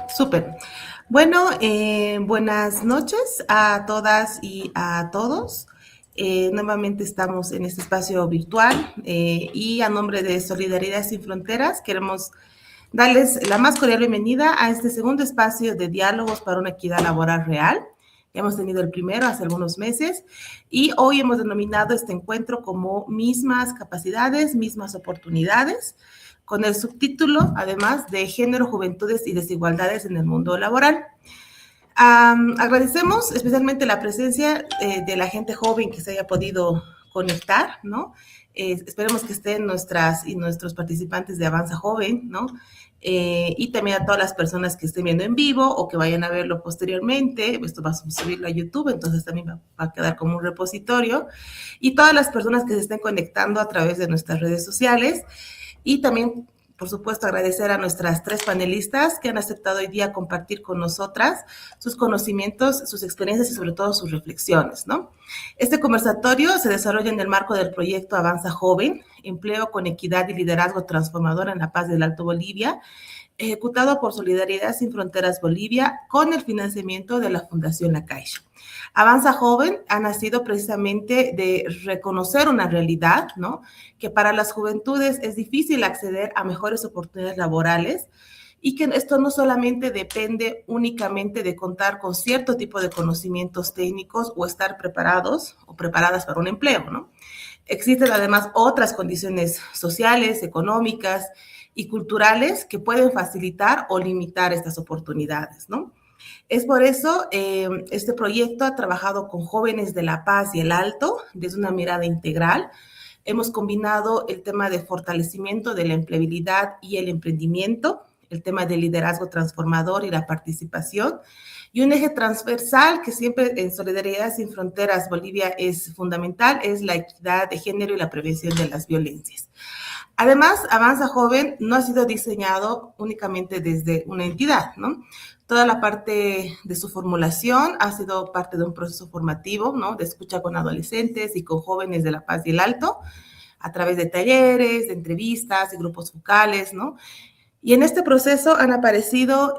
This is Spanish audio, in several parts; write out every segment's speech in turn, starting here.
Súper. Bueno, buenas noches a todas y a todos. Nuevamente estamos en este espacio virtual y a nombre de Solidaridad Sin Fronteras queremos darles la más cordial bienvenida a este segundo espacio de diálogos para una equidad laboral real. Ya hemos tenido el primero hace algunos meses y hoy hemos denominado este encuentro como Mismas Capacidades, Mismas Oportunidades, con el subtítulo, además, de Género, Juventudes y Desigualdades en el Mundo Laboral. Agradecemos especialmente la presencia de la gente joven que se haya podido conectar, ¿no? Esperemos que estén nuestras y nuestros participantes de Avanza Joven, ¿no? Y también a todas las personas que estén viendo en vivo o que vayan a verlo posteriormente. Esto va a subirlo a YouTube, entonces también va a quedar como un repositorio. Y todas las personas que se estén conectando a través de nuestras redes sociales. Y también, por supuesto, agradecer a nuestras tres panelistas que han aceptado hoy día compartir con nosotras sus conocimientos, sus experiencias y sobre todo sus reflexiones, ¿no? Este conversatorio se desarrolla en el marco del proyecto Avanza Joven, Empleo con Equidad y Liderazgo Transformador en la Paz del Alto Bolivia, ejecutado por Solidaridad Sin Fronteras Bolivia con el financiamiento de la Fundación La Caixa. Avanza Joven ha nacido precisamente de reconocer una realidad, ¿no? Que para las juventudes es difícil acceder a mejores oportunidades laborales y que esto no solamente depende únicamente de contar con cierto tipo de conocimientos técnicos o estar preparados o preparadas para un empleo, ¿no? Existen además otras condiciones sociales, económicas y culturales que pueden facilitar o limitar estas oportunidades, ¿no? Es por eso este proyecto ha trabajado con jóvenes de La Paz y el Alto desde una mirada integral. Hemos combinado el tema de fortalecimiento de la empleabilidad y el emprendimiento, el tema del liderazgo transformador y la participación, y un eje transversal que siempre en Solidaridad Sin Fronteras Bolivia es fundamental, es la equidad de género y la prevención de las violencias. Además, Avanza Joven no ha sido diseñado únicamente desde una entidad, ¿no? Toda la parte de su formulación ha sido parte de un proceso formativo, ¿no? De escucha con adolescentes y con jóvenes de La Paz y el Alto, a través de talleres, de entrevistas y grupos focales, ¿no? Y en este proceso han aparecido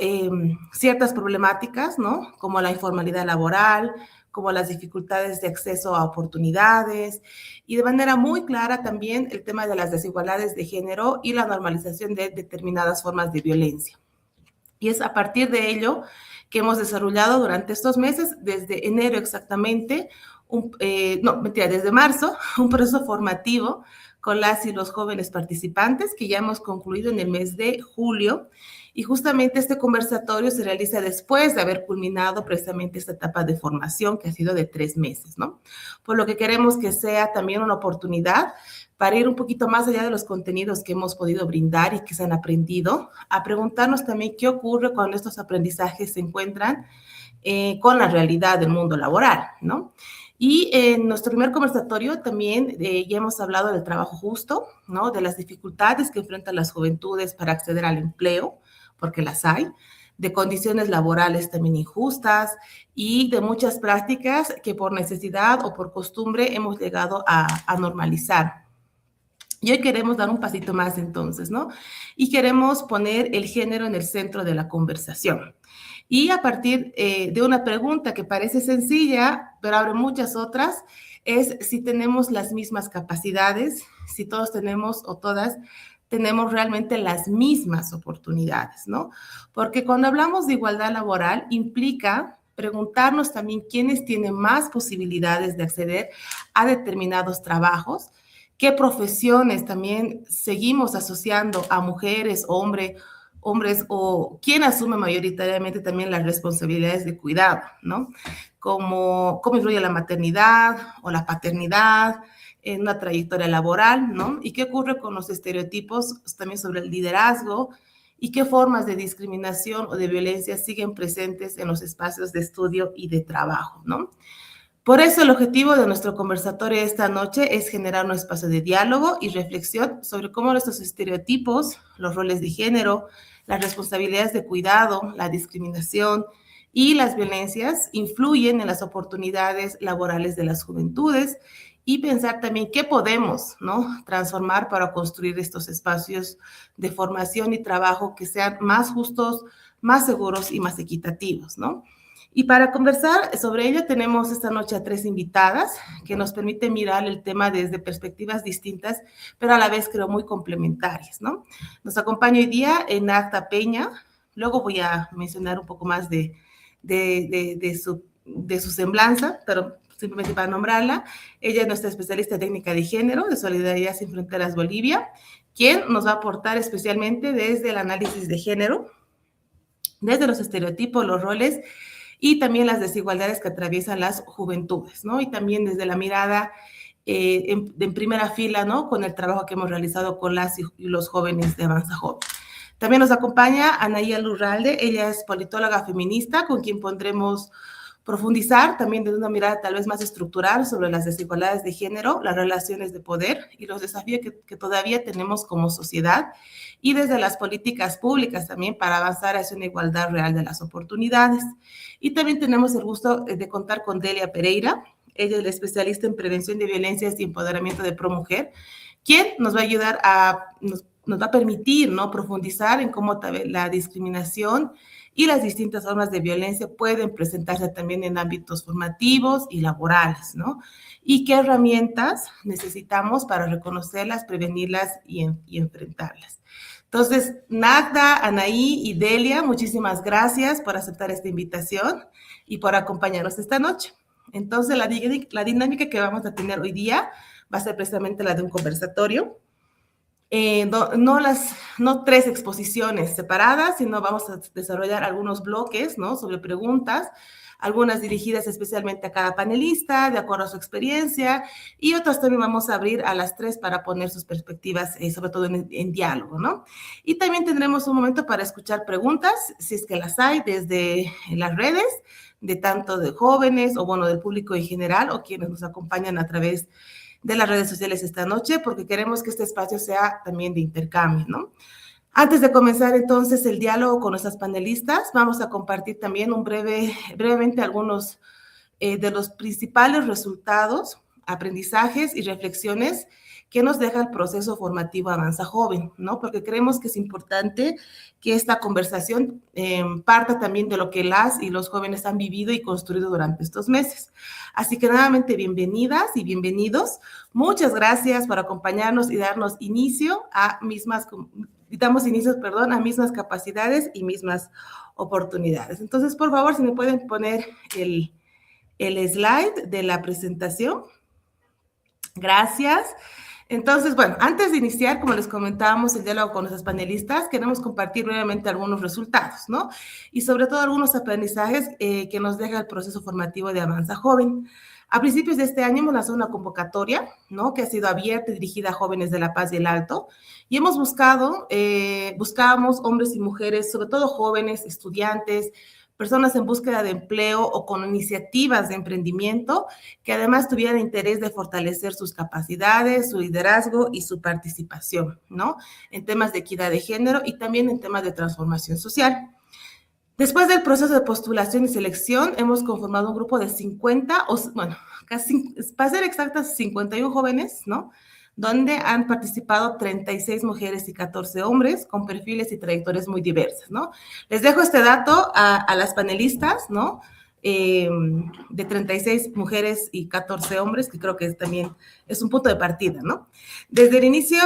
ciertas problemáticas, ¿no? Como la informalidad laboral, como las dificultades de acceso a oportunidades y de manera muy clara también el tema de las desigualdades de género y la normalización de determinadas formas de violencia. Y es a partir de ello que hemos desarrollado durante estos meses, desde enero exactamente, desde marzo, un proceso formativo con las y los jóvenes participantes que ya hemos concluido en el mes de julio. Y justamente este conversatorio se realiza después de haber culminado precisamente esta etapa de formación que ha sido de 3 meses, ¿no? Por lo que queremos que sea también una oportunidad para ir un poquito más allá de los contenidos que hemos podido brindar y que se han aprendido, a preguntarnos también qué ocurre cuando estos aprendizajes se encuentran con la realidad del mundo laboral, ¿no? Y en nuestro primer conversatorio también ya hemos hablado del trabajo justo, ¿no? De las dificultades que enfrentan las juventudes para acceder al empleo, porque las hay, de condiciones laborales también injustas y de muchas prácticas que por necesidad o por costumbre hemos llegado a normalizar. Y hoy queremos dar un pasito más entonces, ¿no? Y queremos poner el género en el centro de la conversación. Y a partir de una pregunta que parece sencilla, pero abre muchas otras, es si tenemos las mismas capacidades, si todos tenemos o todas tenemos realmente las mismas oportunidades, ¿no? Porque cuando hablamos de igualdad laboral implica preguntarnos también quiénes tienen más posibilidades de acceder a determinados trabajos, qué profesiones también seguimos asociando a mujeres, hombres o quién asume mayoritariamente también las responsabilidades de cuidado, ¿no? Como cómo influye la maternidad o la paternidad en una trayectoria laboral, ¿no? Y qué ocurre con los estereotipos también sobre el liderazgo y qué formas de discriminación o de violencia siguen presentes en los espacios de estudio y de trabajo, ¿no? Por eso el objetivo de nuestro conversatorio esta noche es generar un espacio de diálogo y reflexión sobre cómo nuestros estereotipos, los roles de género, las responsabilidades de cuidado, la discriminación y las violencias influyen en las oportunidades laborales de las juventudes y pensar también qué podemos, ¿no? Transformar para construir estos espacios de formación y trabajo que sean más justos, más seguros y más equitativos, ¿no? Y para conversar sobre ello tenemos esta noche a 3 invitadas que nos permiten mirar el tema desde perspectivas distintas, pero a la vez creo muy complementarias, ¿no? Nos acompaña hoy día Nagda Peña. Luego voy a mencionar un poco más de su semblanza, pero simplemente para nombrarla. Ella es nuestra especialista en técnica de género de Solidaridad Sin Fronteras Bolivia, quien nos va a aportar especialmente desde el análisis de género, desde los estereotipos, los roles y también las desigualdades que atraviesan las juventudes, ¿no? Y también desde la mirada en primera fila, ¿no? Con el trabajo que hemos realizado con las y los jóvenes de Avanza Joven. También nos acompaña Anaía Lurralde. Ella es politóloga feminista, con quien pondremos profundizar también desde una mirada tal vez más estructural sobre las desigualdades de género, las relaciones de poder y los desafíos que todavía tenemos como sociedad, y desde las políticas públicas también para avanzar hacia una igualdad real de las oportunidades. Y también tenemos el gusto de contar con Delia Pereira. Ella es la especialista en prevención de violencias y empoderamiento de ProMujer, quien nos va a ayudar nos va a permitir, ¿no?, profundizar en cómo la discriminación y las distintas formas de violencia pueden presentarse también en ámbitos formativos y laborales, ¿no? Y qué herramientas necesitamos para reconocerlas, prevenirlas y enfrentarlas. Entonces, Nagda, Anaí y Delia, muchísimas gracias por aceptar esta invitación y por acompañarnos esta noche. Entonces, la dinámica que vamos a tener hoy día va a ser precisamente la de un conversatorio. No 3 exposiciones separadas, sino vamos a desarrollar algunos bloques, ¿no?, sobre preguntas, algunas dirigidas especialmente a cada panelista, de acuerdo a su experiencia, y otras también vamos a abrir a las 3 para poner sus perspectivas, sobre todo en diálogo, ¿no? Y también tendremos un momento para escuchar preguntas, si es que las hay, desde las redes, de tanto de jóvenes o, bueno, del público en general, o quienes nos acompañan a través de las redes sociales esta noche, porque queremos que este espacio sea también de intercambio, ¿no? Antes de comenzar entonces el diálogo con nuestras panelistas, vamos a compartir también brevemente algunos de los principales resultados, aprendizajes y reflexiones que nos deja el proceso formativo Avanza Joven, ¿no? Porque creemos que es importante que esta conversación parta también de lo que las y los jóvenes han vivido y construido durante estos meses. Así que nuevamente bienvenidas y bienvenidos. Muchas gracias por acompañarnos y darnos inicio a mismas capacidades y mismas oportunidades. Entonces, por favor, si me pueden poner el slide de la presentación. Gracias. Entonces, bueno, antes de iniciar, como les comentábamos, el diálogo con nuestros panelistas, queremos compartir brevemente algunos resultados, ¿no? Y sobre todo algunos aprendizajes que nos deja el proceso formativo de Avanza Joven. A principios de este año hemos lanzado una convocatoria, ¿no?, que ha sido abierta y dirigida a jóvenes de La Paz y el Alto, y hemos buscábamos hombres y mujeres, sobre todo jóvenes, estudiantes, personas en búsqueda de empleo o con iniciativas de emprendimiento que además tuvieran interés de fortalecer sus capacidades, su liderazgo y su participación, ¿no?, en temas de equidad de género y también en temas de transformación social. Después del proceso de postulación y selección, hemos conformado un grupo de 50, casi, para ser exactas, 51 jóvenes, ¿no?, donde han participado 36 mujeres y 14 hombres con perfiles y trayectorias muy diversas, ¿no? Les dejo este dato a las panelistas, ¿no?, de 36 mujeres y 14 hombres, que creo que también es un punto de partida, ¿no? Desde el inicio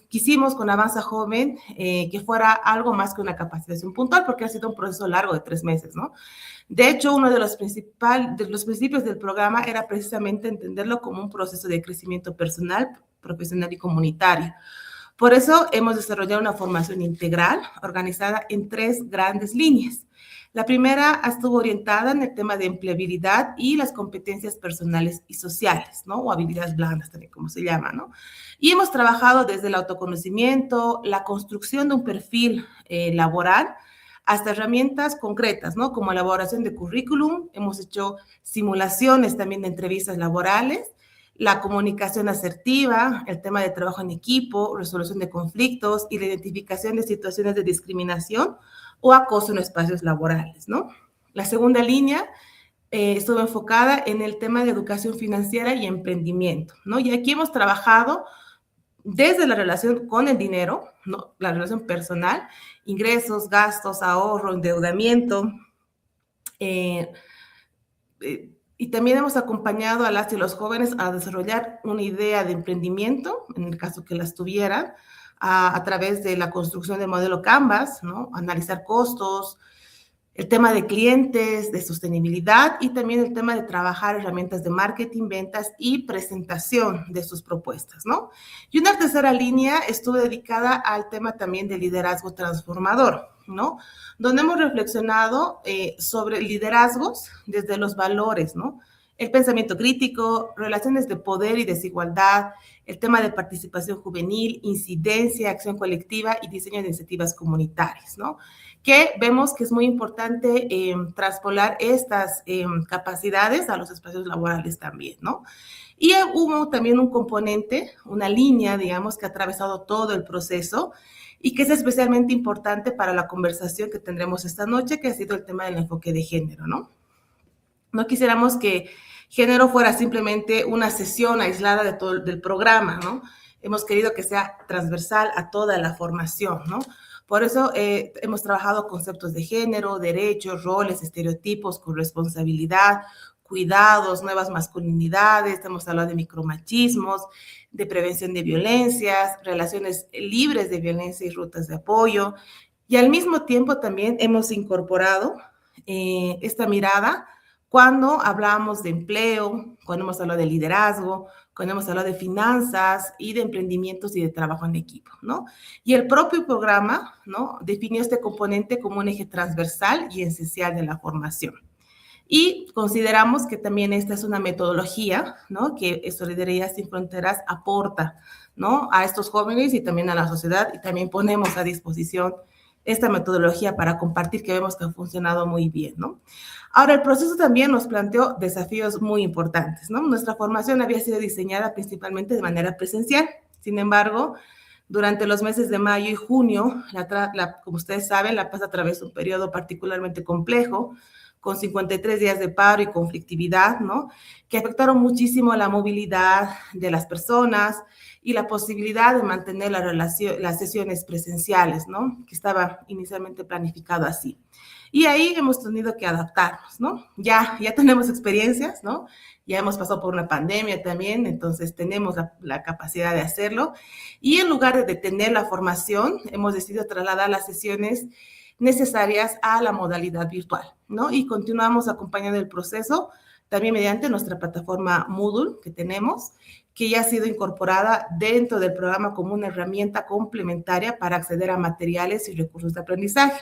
quisimos con Avanza Joven que fuera algo más que una capacitación puntual, porque ha sido un proceso largo de 3 meses, ¿no? De hecho, uno de los principios del programa era precisamente entenderlo como un proceso de crecimiento personal, profesional y comunitario. Por eso hemos desarrollado una formación integral organizada en 3 grandes líneas. La primera estuvo orientada en el tema de empleabilidad y las competencias personales y sociales, ¿no?, o habilidades blandas también, como se llama, ¿no? Y hemos trabajado desde el autoconocimiento, la construcción de un perfil laboral, hasta herramientas concretas, ¿no?, como elaboración de currículum. Hemos hecho simulaciones también de entrevistas laborales, la comunicación asertiva, el tema de trabajo en equipo, resolución de conflictos y la identificación de situaciones de discriminación o acoso en espacios laborales, ¿no? La segunda línea estuvo enfocada en el tema de educación financiera y emprendimiento, ¿no? Y aquí hemos trabajado desde la relación con el dinero, ¿no? La relación personal, ingresos, gastos, ahorro, endeudamiento, eh, y también hemos acompañado a las y los jóvenes a desarrollar una idea de emprendimiento, en el caso que las tuvieran, a través de la construcción del modelo Canvas, ¿no? Analizar costos, el tema de clientes, de sostenibilidad y también el tema de trabajar herramientas de marketing, ventas y presentación de sus propuestas, ¿no? Y una tercera línea estuvo dedicada al tema también de liderazgo transformador, ¿no? Donde hemos reflexionado sobre liderazgos desde los valores, ¿no? El pensamiento crítico, relaciones de poder y desigualdad, el tema de participación juvenil, incidencia, acción colectiva y diseño de iniciativas comunitarias, ¿no? Que vemos que es muy importante traspolar estas capacidades a los espacios laborales también, ¿no? Y hubo también un componente, una línea, digamos, que ha atravesado todo el proceso y que es especialmente importante para la conversación que tendremos esta noche, que ha sido el tema del enfoque de género, ¿no? No quisiéramos que género fuera simplemente una sesión aislada de todo del programa, ¿no? Hemos querido que sea transversal a toda la formación, ¿no? Por eso hemos trabajado conceptos de género, derechos, roles, estereotipos, corresponsabilidad, cuidados, nuevas masculinidades, hemos hablado de micromachismos, de prevención de violencias, relaciones libres de violencia y rutas de apoyo. Y al mismo tiempo también hemos incorporado esta mirada cuando hablamos de empleo, cuando hemos hablado de liderazgo, cuando hemos hablado de finanzas y de emprendimientos y de trabajo en equipo, ¿no? Y el propio programa, ¿no? Definió este componente como un eje transversal y esencial de la formación. Y consideramos que también esta es una metodología, ¿no? Que Solidaridad Sin Fronteras aporta, ¿no? A estos jóvenes y también a la sociedad, y también ponemos a disposición esta metodología para compartir, que vemos que ha funcionado muy bien, ¿no? Ahora, el proceso también nos planteó desafíos muy importantes, ¿no? Nuestra formación había sido diseñada principalmente de manera presencial. Sin embargo, durante los meses de mayo y junio, como ustedes saben, La Paz atravesó un periodo particularmente complejo, con 53 días de paro y conflictividad, ¿no? Que afectaron muchísimo la movilidad de las personas y la posibilidad de mantener las sesiones presenciales, ¿no? Que estaba inicialmente planificado así. Y ahí hemos tenido que adaptarnos, ¿no? Ya tenemos experiencias, ¿no? Ya hemos pasado por una pandemia también, entonces tenemos la capacidad de hacerlo. Y en lugar de detener la formación, hemos decidido trasladar las sesiones necesarias a la modalidad virtual, ¿no? Y continuamos acompañando el proceso también mediante nuestra plataforma Moodle que tenemos, que ya ha sido incorporada dentro del programa como una herramienta complementaria para acceder a materiales y recursos de aprendizaje.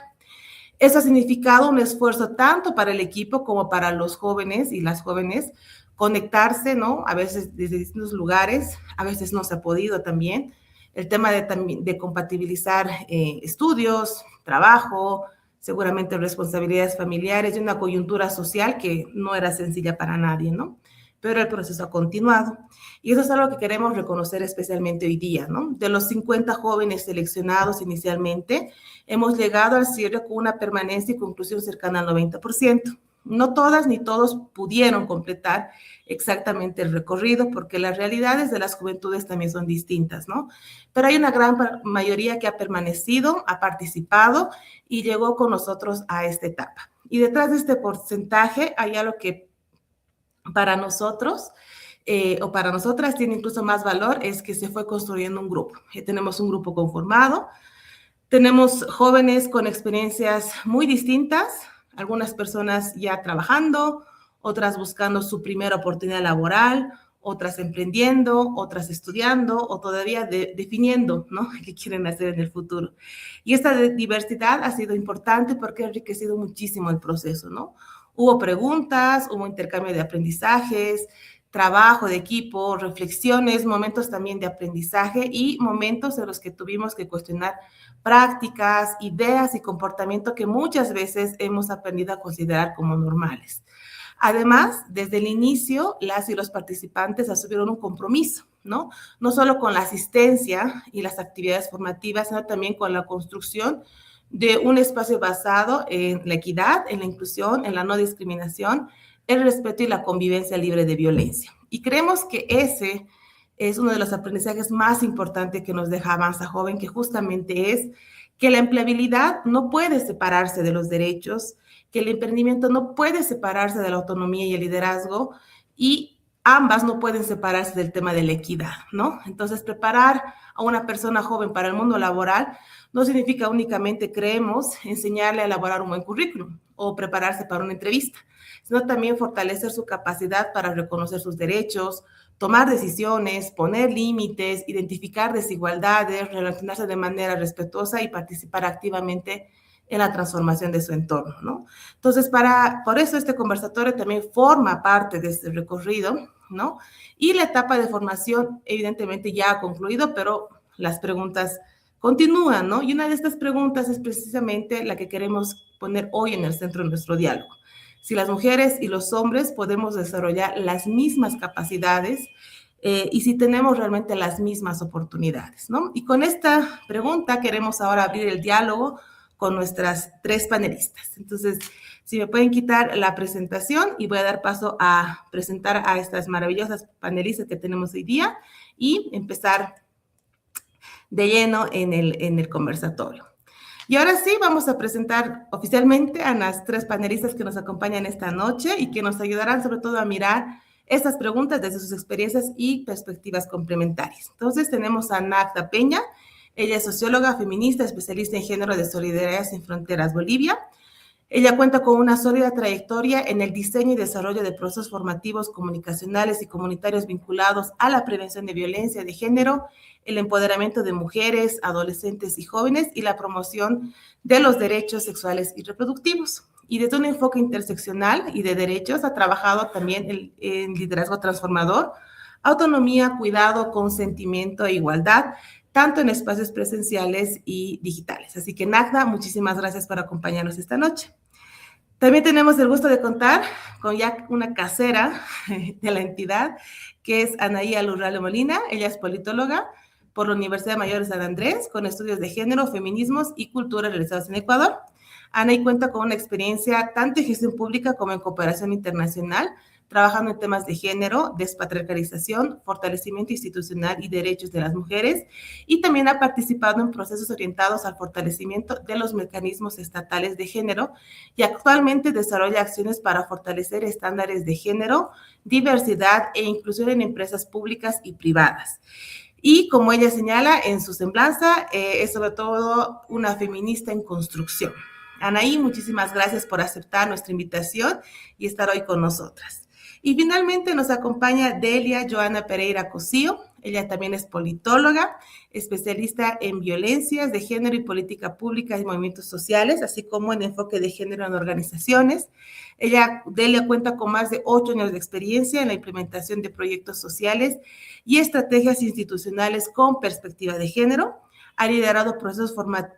Eso ha significado un esfuerzo tanto para el equipo como para los jóvenes y las jóvenes conectarse, ¿no? A veces desde distintos lugares, a veces no se ha podido también. El tema de compatibilizar estudios, trabajo, seguramente responsabilidades familiares y una coyuntura social que no era sencilla para nadie, ¿no? Pero el proceso ha continuado. Y eso es algo que queremos reconocer especialmente hoy día, ¿no? De los 50 jóvenes seleccionados inicialmente, hemos llegado al cierre con una permanencia y conclusión cercana al 90%. No todas ni todos pudieron completar exactamente el recorrido porque las realidades de las juventudes también son distintas, ¿no? Pero hay una gran mayoría que ha permanecido, ha participado y llegó con nosotros a esta etapa. Y detrás de este porcentaje hay algo que para nosotros o para nosotras tiene incluso más valor, es que se fue construyendo un grupo. Tenemos un grupo conformado, tenemos jóvenes con experiencias muy distintas, algunas personas ya trabajando, otras buscando su primera oportunidad laboral, otras emprendiendo, otras estudiando o todavía definiendo, ¿no? qué quieren hacer en el futuro. Y esta diversidad ha sido importante porque ha enriquecido muchísimo el proceso, ¿no? Hubo preguntas, hubo intercambio de aprendizajes, trabajo de equipo, reflexiones, momentos también de aprendizaje y momentos en los que tuvimos que cuestionar prácticas, ideas y comportamiento que muchas veces hemos aprendido a considerar como normales. Además, desde el inicio, las y los participantes asumieron un compromiso, ¿no? No solo con la asistencia y las actividades formativas, sino también con la construcción de un espacio basado en la equidad, en la inclusión, en la no discriminación, el respeto y la convivencia libre de violencia. Y creemos que ese es uno de los aprendizajes más importantes que nos deja Avanza Joven, que justamente es que la empleabilidad no puede separarse de los derechos, que el emprendimiento no puede separarse de la autonomía y el liderazgo, y ambas no pueden separarse del tema de la equidad, ¿no? Entonces, preparar a una persona joven para el mundo laboral no significa únicamente, creemos, enseñarle a elaborar un buen currículum o prepararse para una entrevista, sino también fortalecer su capacidad para reconocer sus derechos, tomar decisiones, poner límites, identificar desigualdades, relacionarse de manera respetuosa y participar activamente en la transformación de su entorno, ¿no? Entonces, por eso este conversatorio también forma parte de este recorrido, ¿no? Y la etapa de formación, evidentemente, ya ha concluido, pero las preguntas continúan, ¿no? Y una de estas preguntas es precisamente la que queremos poner hoy en el centro de nuestro diálogo. Si las mujeres y los hombres podemos desarrollar las mismas capacidades y si tenemos realmente las mismas oportunidades, ¿no? Y con esta pregunta queremos ahora abrir el diálogo con nuestras tres panelistas. Entonces, si me pueden quitar la presentación y voy a dar paso a presentar a estas maravillosas panelistas que tenemos hoy día y empezar de lleno en el conversatorio. Y ahora sí, vamos a presentar oficialmente a las tres panelistas que nos acompañan esta noche y que nos ayudarán sobre todo a mirar estas preguntas desde sus experiencias y perspectivas complementarias. Entonces tenemos a Nagda Peña, ella es socióloga, feminista, especialista en género de Solidaridad Sin Fronteras Bolivia. Ella cuenta con una sólida trayectoria en el diseño y desarrollo de procesos formativos, comunicacionales y comunitarios vinculados a la prevención de violencia de género, el empoderamiento de mujeres, adolescentes y jóvenes y la promoción de los derechos sexuales y reproductivos. Y desde un enfoque interseccional y de derechos ha trabajado también en liderazgo transformador, autonomía, cuidado, consentimiento e igualdad, tanto en espacios presenciales y digitales. Así que, Nagda, muchísimas gracias por acompañarnos esta noche. También tenemos el gusto de contar con ya una casera de la entidad, que es Anaía Lurralde Molina. Ella es politóloga por la Universidad Mayor de San Andrés, con estudios de género, feminismos y cultura realizados en Ecuador. Anaí cuenta con una experiencia tanto en gestión pública como en cooperación internacional, trabajando en temas de género, despatriarcalización, fortalecimiento institucional y derechos de las mujeres, y también ha participado en procesos orientados al fortalecimiento de los mecanismos estatales de género y actualmente desarrolla acciones para fortalecer estándares de género, diversidad e inclusión en empresas públicas y privadas. Y como ella señala en su semblanza, es sobre todo una feminista en construcción. Anaí, muchísimas gracias por aceptar nuestra invitación y estar hoy con nosotras. Y finalmente nos acompaña Delia Joana Pereira Cosío. Ella también es politóloga, especialista en violencias de género y política pública y movimientos sociales, así como en enfoque de género en organizaciones. Delia cuenta con más de 8 años de experiencia en la implementación de proyectos sociales y estrategias institucionales con perspectiva de género. Ha liderado procesos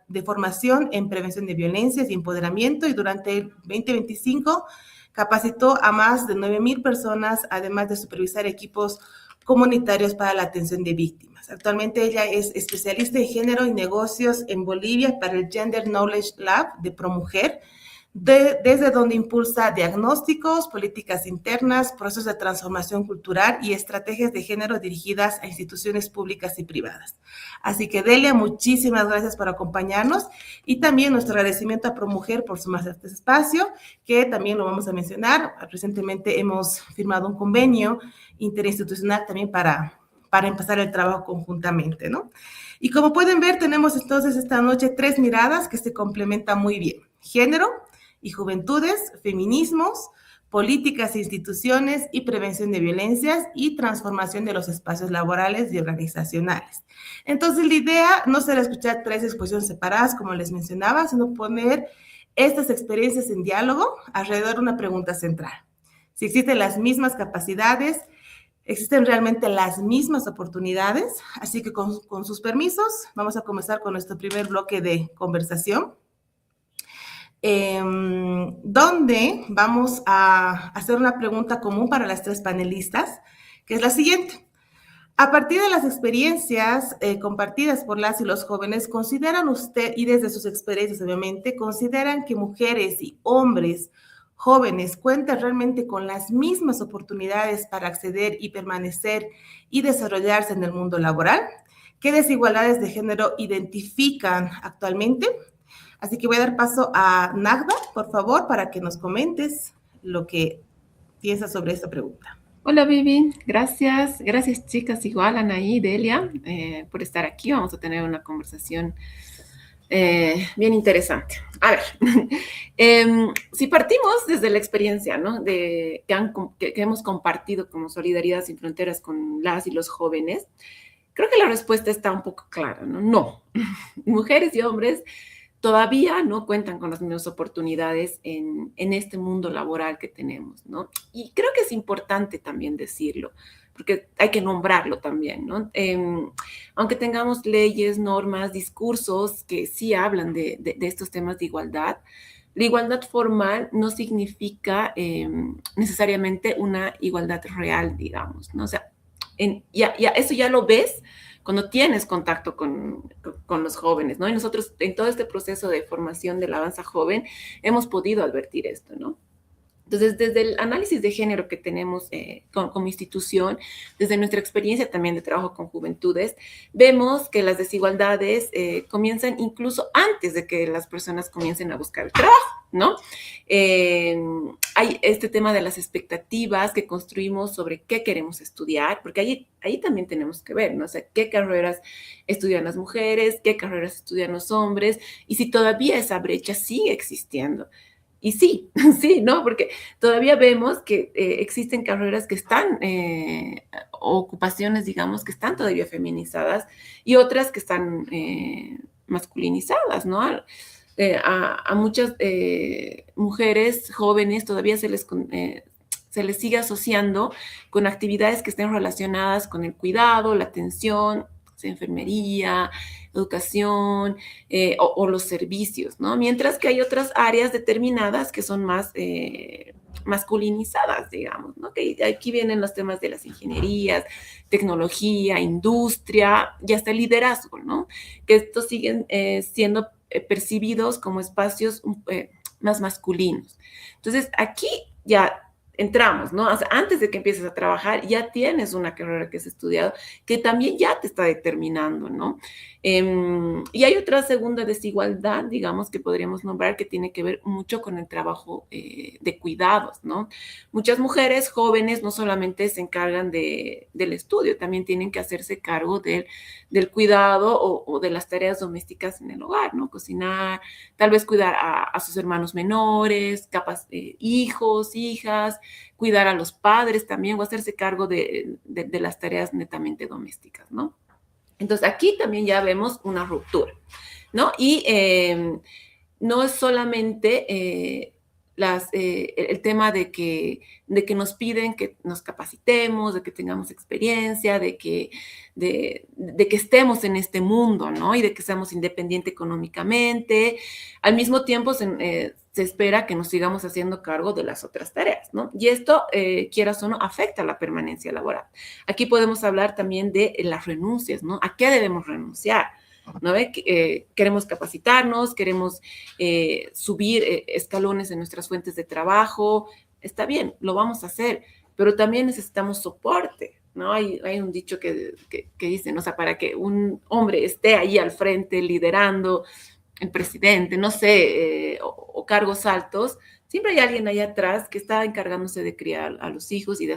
de formación en prevención de violencias y empoderamiento y durante el 2025 capacitó a más de 9,000 personas, además de supervisar equipos comunitarios para la atención de víctimas. Actualmente ella es especialista en género y negocios en Bolivia para el Gender Knowledge Lab de ProMujer, desde donde impulsa diagnósticos, políticas internas, procesos de transformación cultural y estrategias de género dirigidas a instituciones públicas y privadas. Así que, Delia, muchísimas gracias por acompañarnos y también nuestro agradecimiento a ProMujer por sumarse a este espacio, que también lo vamos a mencionar. Recientemente hemos firmado un convenio interinstitucional también para empezar el trabajo conjuntamente, ¿no? Y como pueden ver, tenemos entonces esta noche 3 miradas que se complementan muy bien. Género y juventudes, feminismos, políticas e instituciones y prevención de violencias y transformación de los espacios laborales y organizacionales. Entonces, la idea no será escuchar 3 exposiciones separadas, como les mencionaba, sino poner estas experiencias en diálogo alrededor de una pregunta central. Si existen las mismas capacidades, existen realmente las mismas oportunidades, así que con sus permisos vamos a comenzar con nuestro primer bloque de conversación, donde vamos a hacer una pregunta común para las 3 panelistas, que es la siguiente. A partir de las experiencias compartidas por las y los jóvenes, ¿consideran usted, y desde sus experiencias obviamente, consideran que mujeres y hombres jóvenes cuentan realmente con las mismas oportunidades para acceder y permanecer y desarrollarse en el mundo laboral? ¿Qué desigualdades de género identifican actualmente? Así que voy a dar paso a Nagda, por favor, para que nos comentes lo que piensas sobre esta pregunta. Hola, Vivi. Gracias. Gracias, chicas. Igual, Anaí, Delia, por estar aquí. Vamos a tener una conversación bien interesante. A ver, si partimos desde la experiencia, ¿no? Que hemos compartido como Solidaridad Sin Fronteras con las y los jóvenes, creo que la respuesta está un poco clara, ¿no? No. Mujeres y hombres todavía no cuentan con las mismas oportunidades en este mundo laboral que tenemos, ¿no? Y creo que es importante también decirlo, porque hay que nombrarlo también, ¿no? Aunque tengamos leyes, normas, discursos que sí hablan de estos temas de igualdad, la igualdad formal no significa necesariamente una igualdad real, digamos, ¿no? O sea, eso ya lo ves cuando tienes contacto con los jóvenes, ¿no? Y nosotros en todo este proceso de formación de la Avanza Joven hemos podido advertir esto, ¿no? Entonces, desde el análisis de género que tenemos como institución, desde nuestra experiencia también de trabajo con juventudes, vemos que las desigualdades comienzan incluso antes de que las personas comiencen a buscar el trabajo, ¿no? Hay este tema de las expectativas que construimos sobre qué queremos estudiar, porque ahí también tenemos que ver, ¿no? O sea, qué carreras estudian las mujeres, qué carreras estudian los hombres, y si todavía esa brecha sigue existiendo. Y sí, sí, ¿no? Porque todavía vemos que existen carreras que están, o ocupaciones, digamos, que están todavía feminizadas y otras que están masculinizadas, ¿no? A muchas mujeres jóvenes todavía se les sigue asociando con actividades que estén relacionadas con el cuidado, la atención, enfermería, educación o los servicios, ¿no? Mientras que hay otras áreas determinadas que son más masculinizadas, digamos, ¿no? Que aquí vienen los temas de las ingenierías, tecnología, industria y hasta el liderazgo, ¿no? Que estos siguen siendo percibidos como espacios más masculinos. Entonces, aquí ya entramos, ¿no? O sea, antes de que empieces a trabajar, ya tienes una carrera que has estudiado que también ya te está determinando, ¿no? Y hay otra segunda desigualdad, digamos, que podríamos nombrar que tiene que ver mucho con el trabajo de cuidados, ¿no? Muchas mujeres jóvenes no solamente se encargan del estudio, también tienen que hacerse cargo del cuidado o de las tareas domésticas en el hogar, ¿no? Cocinar, tal vez cuidar a sus hermanos menores, capaz hijos, hijas, cuidar a los padres también o hacerse cargo de las tareas netamente domésticas, ¿no? Entonces aquí también ya vemos una ruptura, ¿no? Y no es solamente el tema de que nos piden que nos capacitemos, de que tengamos experiencia, de que estemos en este mundo, ¿no? Y de que seamos independientes económicamente. Al mismo tiempo se espera que nos sigamos haciendo cargo de las otras tareas, ¿no? Y esto, quieras o no, afecta a la permanencia laboral. Aquí podemos hablar también de las renuncias, ¿no? ¿A qué debemos renunciar? ¿No? Queremos capacitarnos, queremos subir escalones en nuestras fuentes de trabajo, está bien, lo vamos a hacer, pero también necesitamos soporte, ¿no? Hay un dicho que dice, ¿no? O sea, para que un hombre esté ahí al frente liderando, el presidente, no sé, o cargos altos, siempre hay alguien ahí atrás que está encargándose de criar a los hijos y de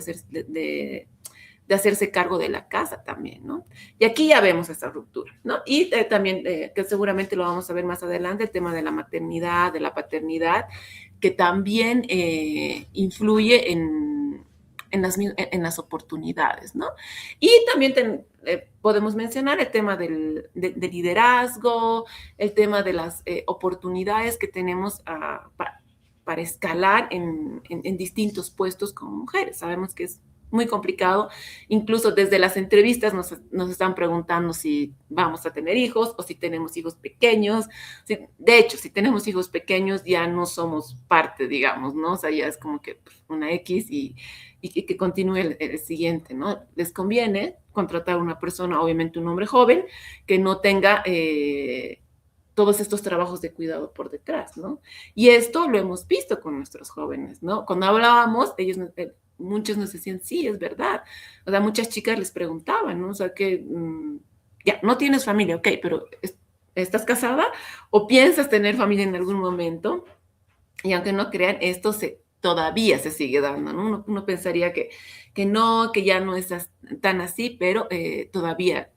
hacerse cargo de la casa también, ¿no? Y aquí ya vemos esta ruptura, ¿no? Y también, que seguramente lo vamos a ver más adelante, el tema de la maternidad, de la paternidad, que también influye en las oportunidades, ¿no? Y también podemos mencionar el tema del liderazgo, el tema de las oportunidades que tenemos para escalar en distintos puestos como mujeres. Sabemos que es muy complicado. Incluso desde las entrevistas nos están preguntando si vamos a tener hijos o si tenemos hijos pequeños. De hecho, si tenemos hijos pequeños ya no somos parte, digamos, ¿no? O sea, ya es como que una X y que continúe el siguiente, ¿no? Les conviene contratar a una persona, obviamente un hombre joven, que no tenga todos estos trabajos de cuidado por detrás, ¿no? Y esto lo hemos visto con nuestros jóvenes, ¿no? Cuando hablábamos, muchos nos decían, sí, es verdad. O sea, muchas chicas les preguntaban, ¿no? O sea, que ya, no tienes familia, ok, pero ¿estás casada o piensas tener familia en algún momento? Y aunque no crean, esto todavía se sigue dando, ¿no? Uno pensaría que no, que ya no es tan así, pero todavía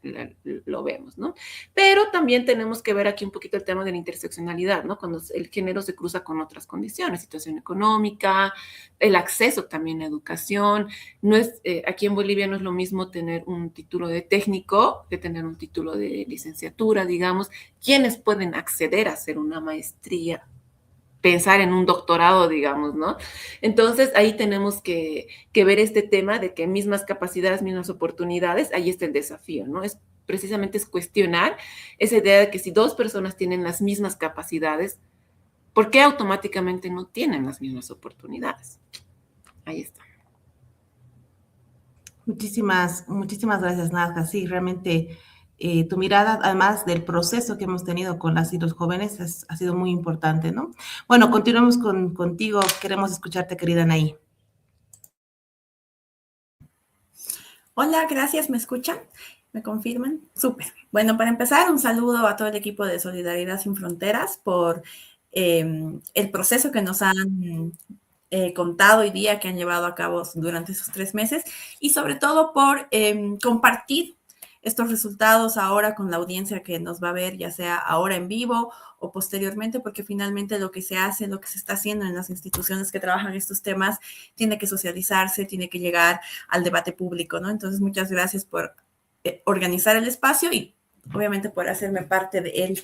lo vemos, ¿no? Pero también tenemos que ver aquí un poquito el tema de la interseccionalidad, ¿no? Cuando el género se cruza con otras condiciones, situación económica, el acceso también a educación. No es, aquí en Bolivia no es lo mismo tener un título de técnico que tener un título de licenciatura, digamos. ¿Quiénes pueden acceder a hacer una maestría? Pensar en un doctorado, digamos, ¿no? Entonces, ahí tenemos que ver este tema de que mismas capacidades, mismas oportunidades, ahí está el desafío, ¿no? Precisamente es cuestionar esa idea de que si dos personas tienen las mismas capacidades, ¿por qué automáticamente no tienen las mismas oportunidades? Ahí está. Muchísimas gracias, Nadja. Sí, realmente tu mirada, además del proceso que hemos tenido con las y los jóvenes, ha sido muy importante, ¿no? Bueno, continuamos contigo. Queremos escucharte, querida Anaí. Hola, gracias, ¿me escuchan? ¿Me confirman? Súper. Bueno, para empezar, un saludo a todo el equipo de Solidaridad Sin Fronteras por el proceso que nos han contado hoy día, que han llevado a cabo durante esos 3 meses, y sobre todo por compartir estos resultados ahora con la audiencia que nos va a ver, ya sea ahora en vivo o posteriormente, porque finalmente lo que se hace, lo que se está haciendo en las instituciones que trabajan estos temas, tiene que socializarse, tiene que llegar al debate público, ¿no? Entonces, muchas gracias por organizar el espacio y obviamente por hacerme parte de él.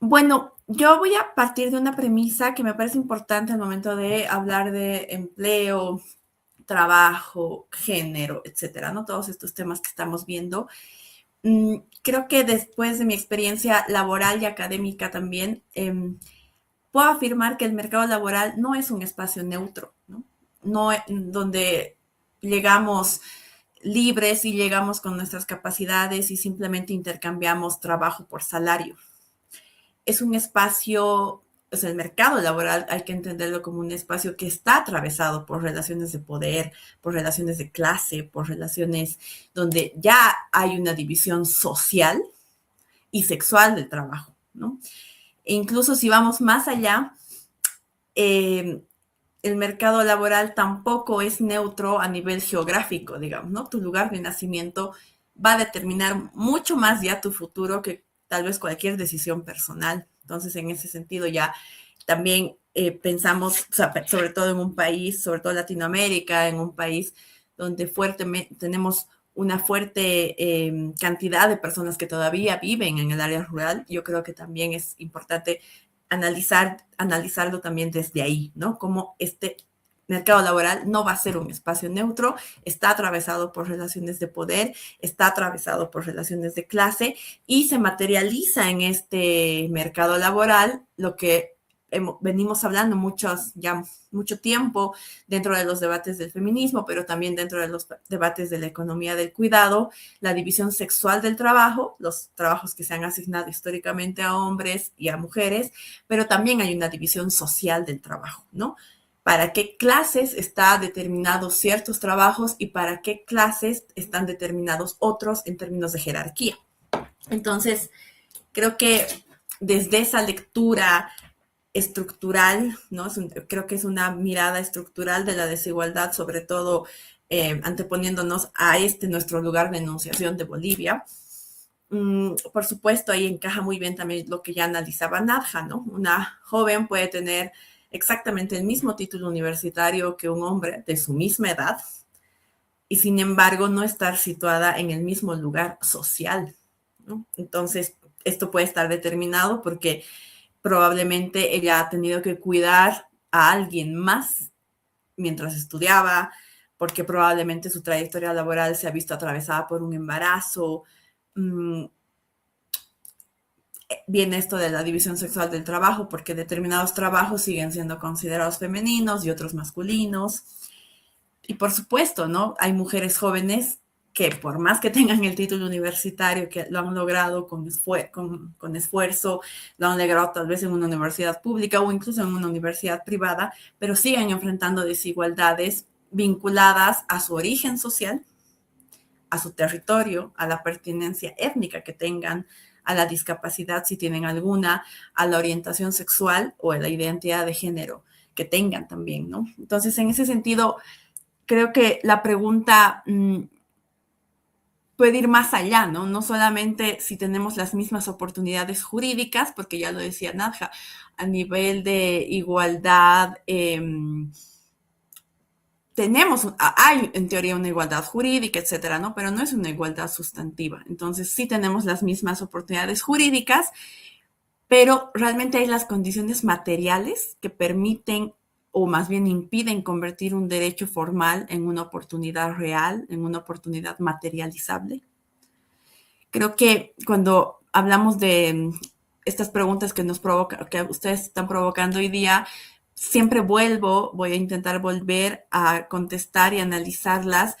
Bueno, yo voy a partir de una premisa que me parece importante al momento de hablar de empleo, trabajo, género, etcétera, ¿no? Todos estos temas que estamos viendo. Creo que después de mi experiencia laboral y académica también, puedo afirmar que el mercado laboral no es un espacio neutro, ¿no? No donde llegamos libres y llegamos con nuestras capacidades y simplemente intercambiamos trabajo por salario. Es un espacio, o sea, el mercado laboral hay que entenderlo como un espacio que está atravesado por relaciones de poder, por relaciones de clase, por relaciones donde ya hay una división social y sexual del trabajo, ¿no? E incluso si vamos más allá, el mercado laboral tampoco es neutro a nivel geográfico, digamos, ¿no? Tu lugar de nacimiento va a determinar mucho más ya tu futuro que tal vez cualquier decisión personal. Entonces, en ese sentido ya también pensamos, o sea, sobre todo en un país, sobre todo Latinoamérica, en un país donde tenemos una fuerte cantidad de personas que todavía viven en el área rural. Yo creo que también es importante analizarlo también desde ahí, ¿no? Como este mercado laboral no va a ser un espacio neutro, está atravesado por relaciones de poder, está atravesado por relaciones de clase y se materializa en este mercado laboral lo que venimos hablando mucho tiempo dentro de los debates del feminismo, pero también dentro de los debates de la economía del cuidado, la división sexual del trabajo, los trabajos que se han asignado históricamente a hombres y a mujeres, pero también hay una división social del trabajo, ¿no? Para qué clases están determinados ciertos trabajos y para qué clases están determinados otros en términos de jerarquía. Entonces, creo que desde esa lectura estructural, ¿no? Creo que es una mirada estructural de la desigualdad, sobre todo anteponiéndonos a nuestro lugar de enunciación de Bolivia. Por supuesto, ahí encaja muy bien también lo que ya analizaba Nadja, ¿no? Una joven puede tener exactamente el mismo título universitario que un hombre de su misma edad y sin embargo no estar situada en el mismo lugar social, ¿no? Entonces, esto puede estar determinado porque probablemente ella ha tenido que cuidar a alguien más mientras estudiaba, porque probablemente su trayectoria laboral se ha visto atravesada por un embarazo. Viene esto de la división sexual del trabajo, porque determinados trabajos siguen siendo considerados femeninos y otros masculinos. Y por supuesto, ¿no? Hay mujeres jóvenes que por más que tengan el título universitario, que lo han logrado con esfuerzo, lo han logrado tal vez en una universidad pública o incluso en una universidad privada, pero siguen enfrentando desigualdades vinculadas a su origen social, a su territorio, a la pertenencia étnica que tengan, a la discapacidad si tienen alguna, a la orientación sexual o a la identidad de género que tengan también, ¿no? Entonces, en ese sentido, creo que la pregunta puede ir más allá, ¿no? No solamente si tenemos las mismas oportunidades jurídicas, porque ya lo decía Nadja, a nivel de igualdad, hay en teoría una igualdad jurídica, etcétera, ¿no? Pero no es una igualdad sustantiva. Entonces, sí tenemos las mismas oportunidades jurídicas, pero realmente hay las condiciones materiales que permiten o más bien impiden convertir un derecho formal en una oportunidad real, en una oportunidad materializable. Creo que cuando hablamos de estas preguntas que que ustedes están provocando hoy día, siempre voy a intentar volver a contestar y analizarlas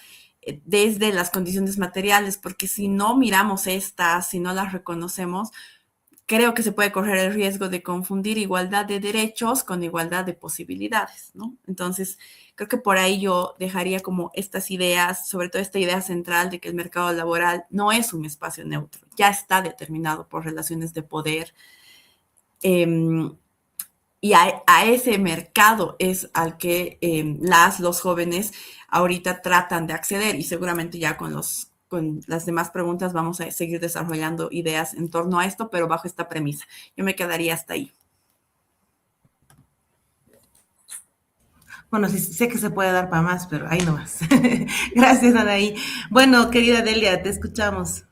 desde las condiciones materiales, porque si no miramos estas, si no las reconocemos, creo que se puede correr el riesgo de confundir igualdad de derechos con igualdad de posibilidades, ¿no? Entonces, creo que por ahí yo dejaría como estas ideas, sobre todo esta idea central de que el mercado laboral no es un espacio neutro, ya está determinado por relaciones de poder, y a ese mercado es al que los jóvenes ahorita tratan de acceder, y seguramente ya con las demás preguntas vamos a seguir desarrollando ideas en torno a esto, pero bajo esta premisa. Yo me quedaría hasta ahí. Bueno, sí, sé que se puede dar para más, pero ahí nomás. Gracias, Anaí. Bueno, querida Delia, te escuchamos.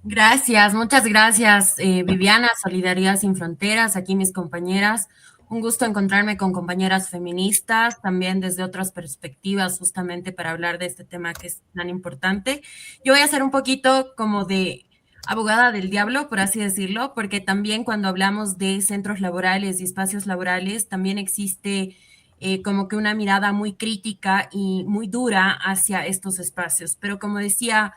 Gracias, muchas gracias, Viviana, Solidaridad Sin Fronteras, aquí mis compañeras. Un gusto encontrarme con compañeras feministas, también desde otras perspectivas, justamente para hablar de este tema que es tan importante. Yo voy a ser un poquito como de abogada del diablo, por así decirlo, porque también cuando hablamos de centros laborales y espacios laborales, también existe como que una mirada muy crítica y muy dura hacia estos espacios. Pero como decía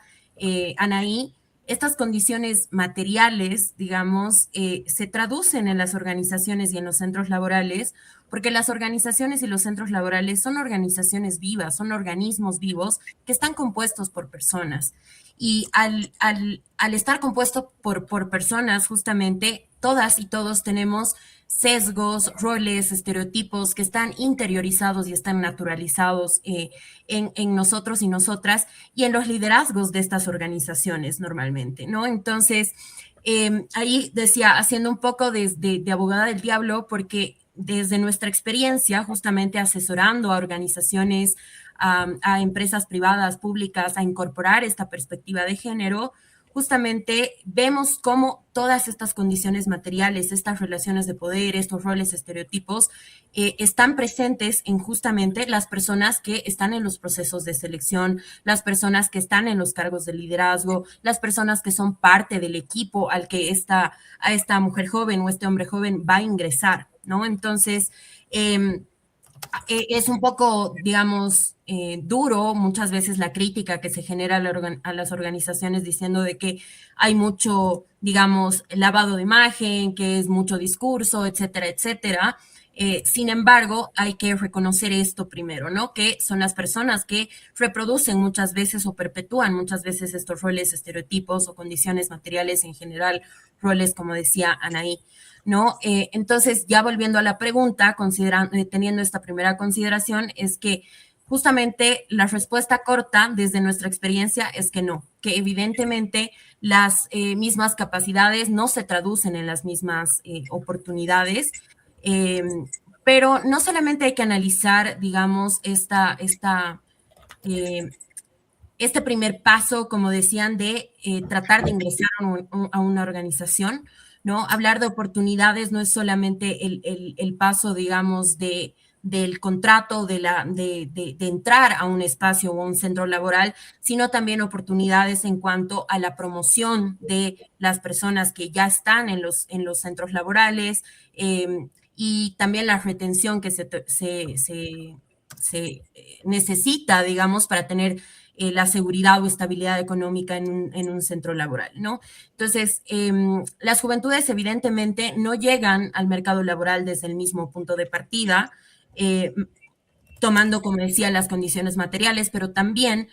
Anaí, estas condiciones materiales, digamos, se traducen en las organizaciones y en los centros laborales, porque las organizaciones y los centros laborales son organizaciones vivas, son organismos vivos que están compuestos por personas. Y al estar compuesto por personas, justamente, todas y todos tenemos sesgos, roles, estereotipos que están interiorizados y están naturalizados en nosotros y nosotras y en los liderazgos de estas organizaciones normalmente, ¿no? Entonces, ahí decía, haciendo un poco de abogada del diablo, porque desde nuestra experiencia, justamente asesorando a organizaciones, a empresas privadas, públicas, a incorporar esta perspectiva de género, justamente vemos cómo todas estas condiciones materiales, estas relaciones de poder, estos roles, estereotipos, están presentes en justamente las personas que están en los procesos de selección, las personas que están en los cargos de liderazgo, las personas que son parte del equipo al que a esta mujer joven o este hombre joven va a ingresar, ¿no? Entonces, es un poco, digamos, duro muchas veces la crítica que se genera a las organizaciones diciendo de que hay mucho, digamos, lavado de imagen, que es mucho discurso, etcétera, etcétera. Sin embargo, hay que reconocer esto primero, ¿no? Que son las personas que reproducen muchas veces o perpetúan muchas veces estos roles, estereotipos o condiciones materiales en general, roles, como decía Anaí. ¿No? Entonces, ya volviendo a la pregunta, teniendo esta primera consideración, es que justamente la respuesta corta desde nuestra experiencia es que no, que evidentemente las mismas capacidades no se traducen en las mismas oportunidades, pero no solamente hay que analizar, digamos, este primer paso, como decían, de tratar de ingresar a una organización, ¿no? Hablar de oportunidades no es solamente el paso, digamos, del contrato, de entrar a un espacio o a un centro laboral, sino también oportunidades en cuanto a la promoción de las personas que ya están en los centros laborales y también la retención que se necesita, digamos, para tener la seguridad o estabilidad económica en un centro laboral, ¿no? Entonces, las juventudes evidentemente no llegan al mercado laboral desde el mismo punto de partida, tomando, como decía, las condiciones materiales, pero también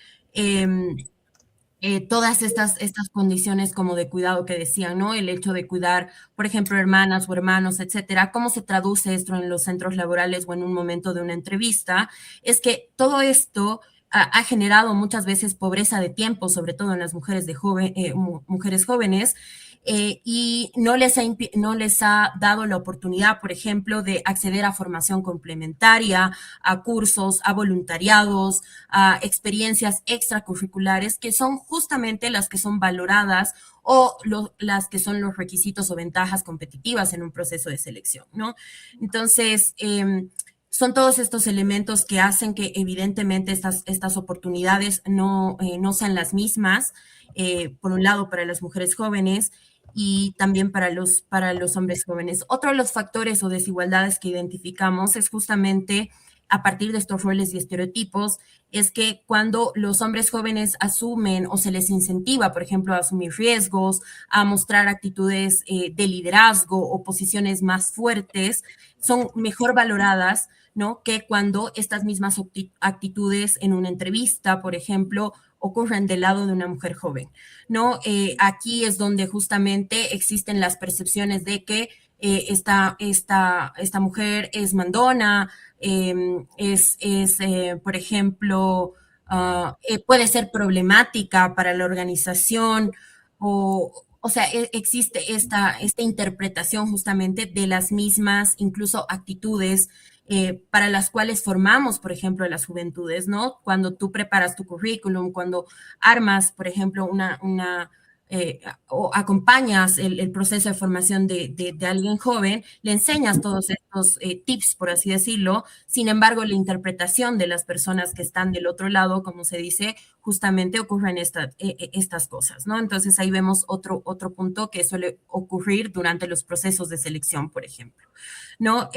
todas estas condiciones como de cuidado que decían, ¿no? El hecho de cuidar, por ejemplo, hermanas o hermanos, etcétera. ¿Cómo se traduce esto en los centros laborales o en un momento de una entrevista? Es que todo esto ha generado muchas veces pobreza de tiempo, sobre todo en las mujeres, mujeres jóvenes, y no les ha dado la oportunidad, por ejemplo, de acceder a formación complementaria, a cursos, a voluntariados, a experiencias extracurriculares, que son justamente las que son valoradas o las que son los requisitos o ventajas competitivas en un proceso de selección, ¿no? Entonces, son todos estos elementos que hacen que evidentemente estas oportunidades no sean las mismas, por un lado para las mujeres jóvenes y también para los hombres jóvenes. Otro de los factores o desigualdades que identificamos es justamente a partir de estos roles y estereotipos, es que cuando los hombres jóvenes asumen o se les incentiva, por ejemplo, a asumir riesgos, a mostrar actitudes de liderazgo o posiciones más fuertes, son mejor valoradas, ¿no? Que cuando estas mismas actitudes en una entrevista, por ejemplo, ocurren del lado de una mujer joven, ¿no? Aquí es donde justamente existen las percepciones de que esta mujer es mandona, por ejemplo, puede ser problemática para la organización o sea, existe esta interpretación justamente de las mismas, incluso actitudes para las cuales formamos, por ejemplo, a las juventudes, ¿no? Cuando tú preparas tu currículum, cuando armas, por ejemplo, o acompañas el proceso de formación de alguien joven, le enseñas todos estos tips, por así decirlo. Sin embargo, la interpretación de las personas que están del otro lado, como se dice, justamente ocurren estas cosas, ¿no? Entonces ahí vemos otro punto que suele ocurrir durante los procesos de selección, por ejemplo, ¿no?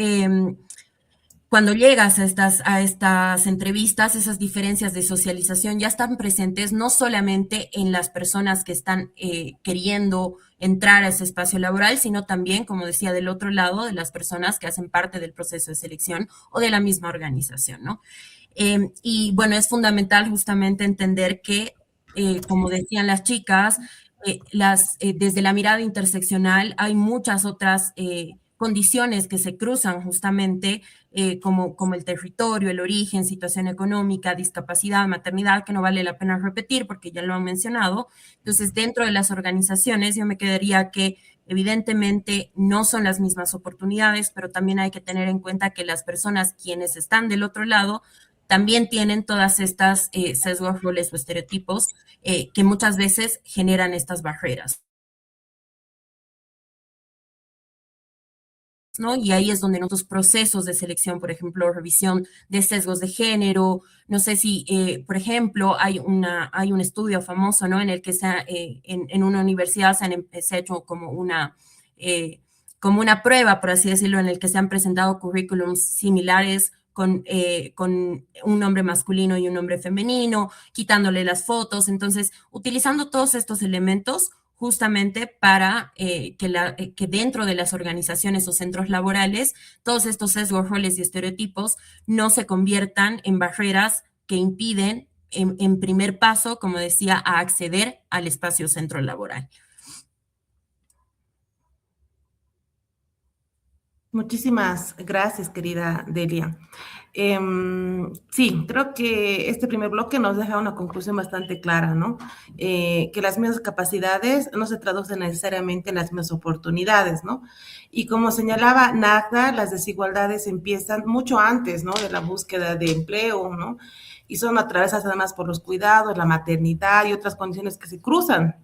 Cuando llegas a estas entrevistas, esas diferencias de socialización ya están presentes no solamente en las personas que están queriendo entrar a ese espacio laboral, sino también, como decía, del otro lado, de las personas que hacen parte del proceso de selección o de la misma organización, ¿no? Y bueno, es fundamental justamente entender que, como decían las chicas, desde la mirada interseccional hay muchas otras condiciones que se cruzan justamente como el territorio, el origen, situación económica, discapacidad, maternidad, que no vale la pena repetir porque ya lo han mencionado. Entonces, dentro de las organizaciones, yo me quedaría que evidentemente no son las mismas oportunidades, pero también hay que tener en cuenta que las personas quienes están del otro lado también tienen todas estas sesgos, roles o estereotipos que muchas veces generan estas barreras, ¿no? Y ahí es donde en otros procesos de selección, por ejemplo, revisión de sesgos de género, no sé si, por ejemplo, hay un estudio famoso, ¿no? En el que en una universidad se ha hecho como una prueba, por así decirlo, en el que se han presentado currículums similares con un nombre masculino y un nombre femenino, quitándole las fotos. Entonces, utilizando todos estos elementos justamente para que dentro de las organizaciones o centros laborales todos estos sesgos, roles y estereotipos no se conviertan en barreras que impiden en primer paso, como decía, a acceder al espacio centro laboral. Muchísimas gracias, querida Delia. Sí, creo que este primer bloque nos deja una conclusión bastante clara, ¿no? Que las mismas capacidades no se traducen necesariamente en las mismas oportunidades, ¿no? Y como señalaba Nagda, las desigualdades empiezan mucho antes, ¿no? De la búsqueda de empleo, ¿no? Y son atravesadas además por los cuidados, la maternidad y otras condiciones que se cruzan.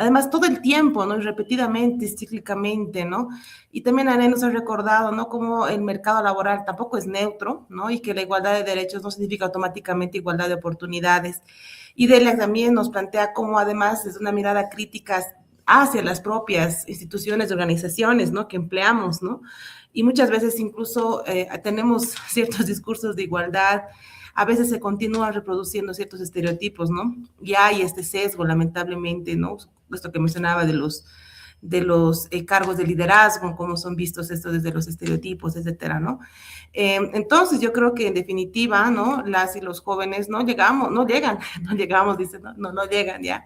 Además, todo el tiempo, ¿no? Y repetidamente, cíclicamente, ¿no? Y también Ana nos ha recordado, ¿no? Cómo el mercado laboral tampoco es neutro, ¿no? Y que la igualdad de derechos no significa automáticamente igualdad de oportunidades. Y Delia también nos plantea cómo, además, desde una mirada crítica hacia las propias instituciones, organizaciones, ¿no? Que empleamos, ¿no? Y muchas veces incluso tenemos ciertos discursos de igualdad a veces se continúan reproduciendo ciertos estereotipos, ¿no? Y hay este sesgo, lamentablemente, ¿no? Esto que mencionaba de los cargos de liderazgo, cómo son vistos esto desde los estereotipos, etcétera, ¿no? Entonces, yo creo que en definitiva, ¿no? Las y los jóvenes no llegan, dicen, no llegan ya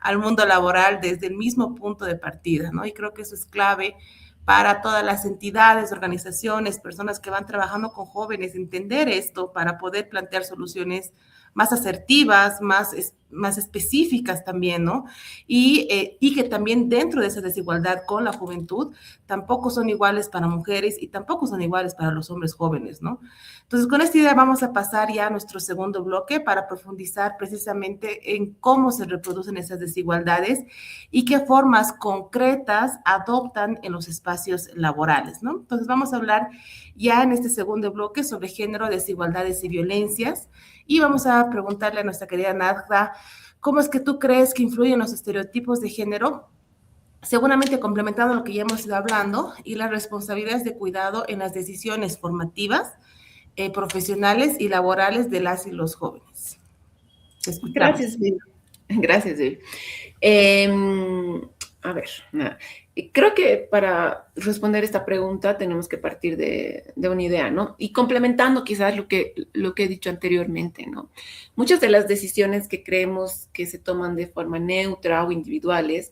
al mundo laboral desde el mismo punto de partida, ¿no? Y creo que eso es clave para todas las entidades, organizaciones, personas que van trabajando con jóvenes, entender esto para poder plantear soluciones más asertivas, más específicas también, ¿no? Y que también dentro de esa desigualdad con la juventud, tampoco son iguales para mujeres y tampoco son iguales para los hombres jóvenes, ¿no? Entonces, con esta idea vamos a pasar ya a nuestro segundo bloque para profundizar precisamente en cómo se reproducen esas desigualdades y qué formas concretas adoptan en los espacios laborales, ¿no? Entonces, vamos a hablar ya en este segundo bloque sobre género, desigualdades y violencias. Y vamos a preguntarle a nuestra querida Nadja, ¿cómo es que tú crees que influyen los estereotipos de género? Seguramente complementando lo que ya hemos ido hablando y las responsabilidades de cuidado en las decisiones formativas, profesionales y laborales de las y los jóvenes. Te escuchamos. Gracias, Bill. Gracias, Bill. A ver, nada. Creo que para responder esta pregunta tenemos que partir de una idea, ¿no? Y complementando quizás lo que he dicho anteriormente, ¿no? Muchas de las decisiones que creemos que se toman de forma neutra o individuales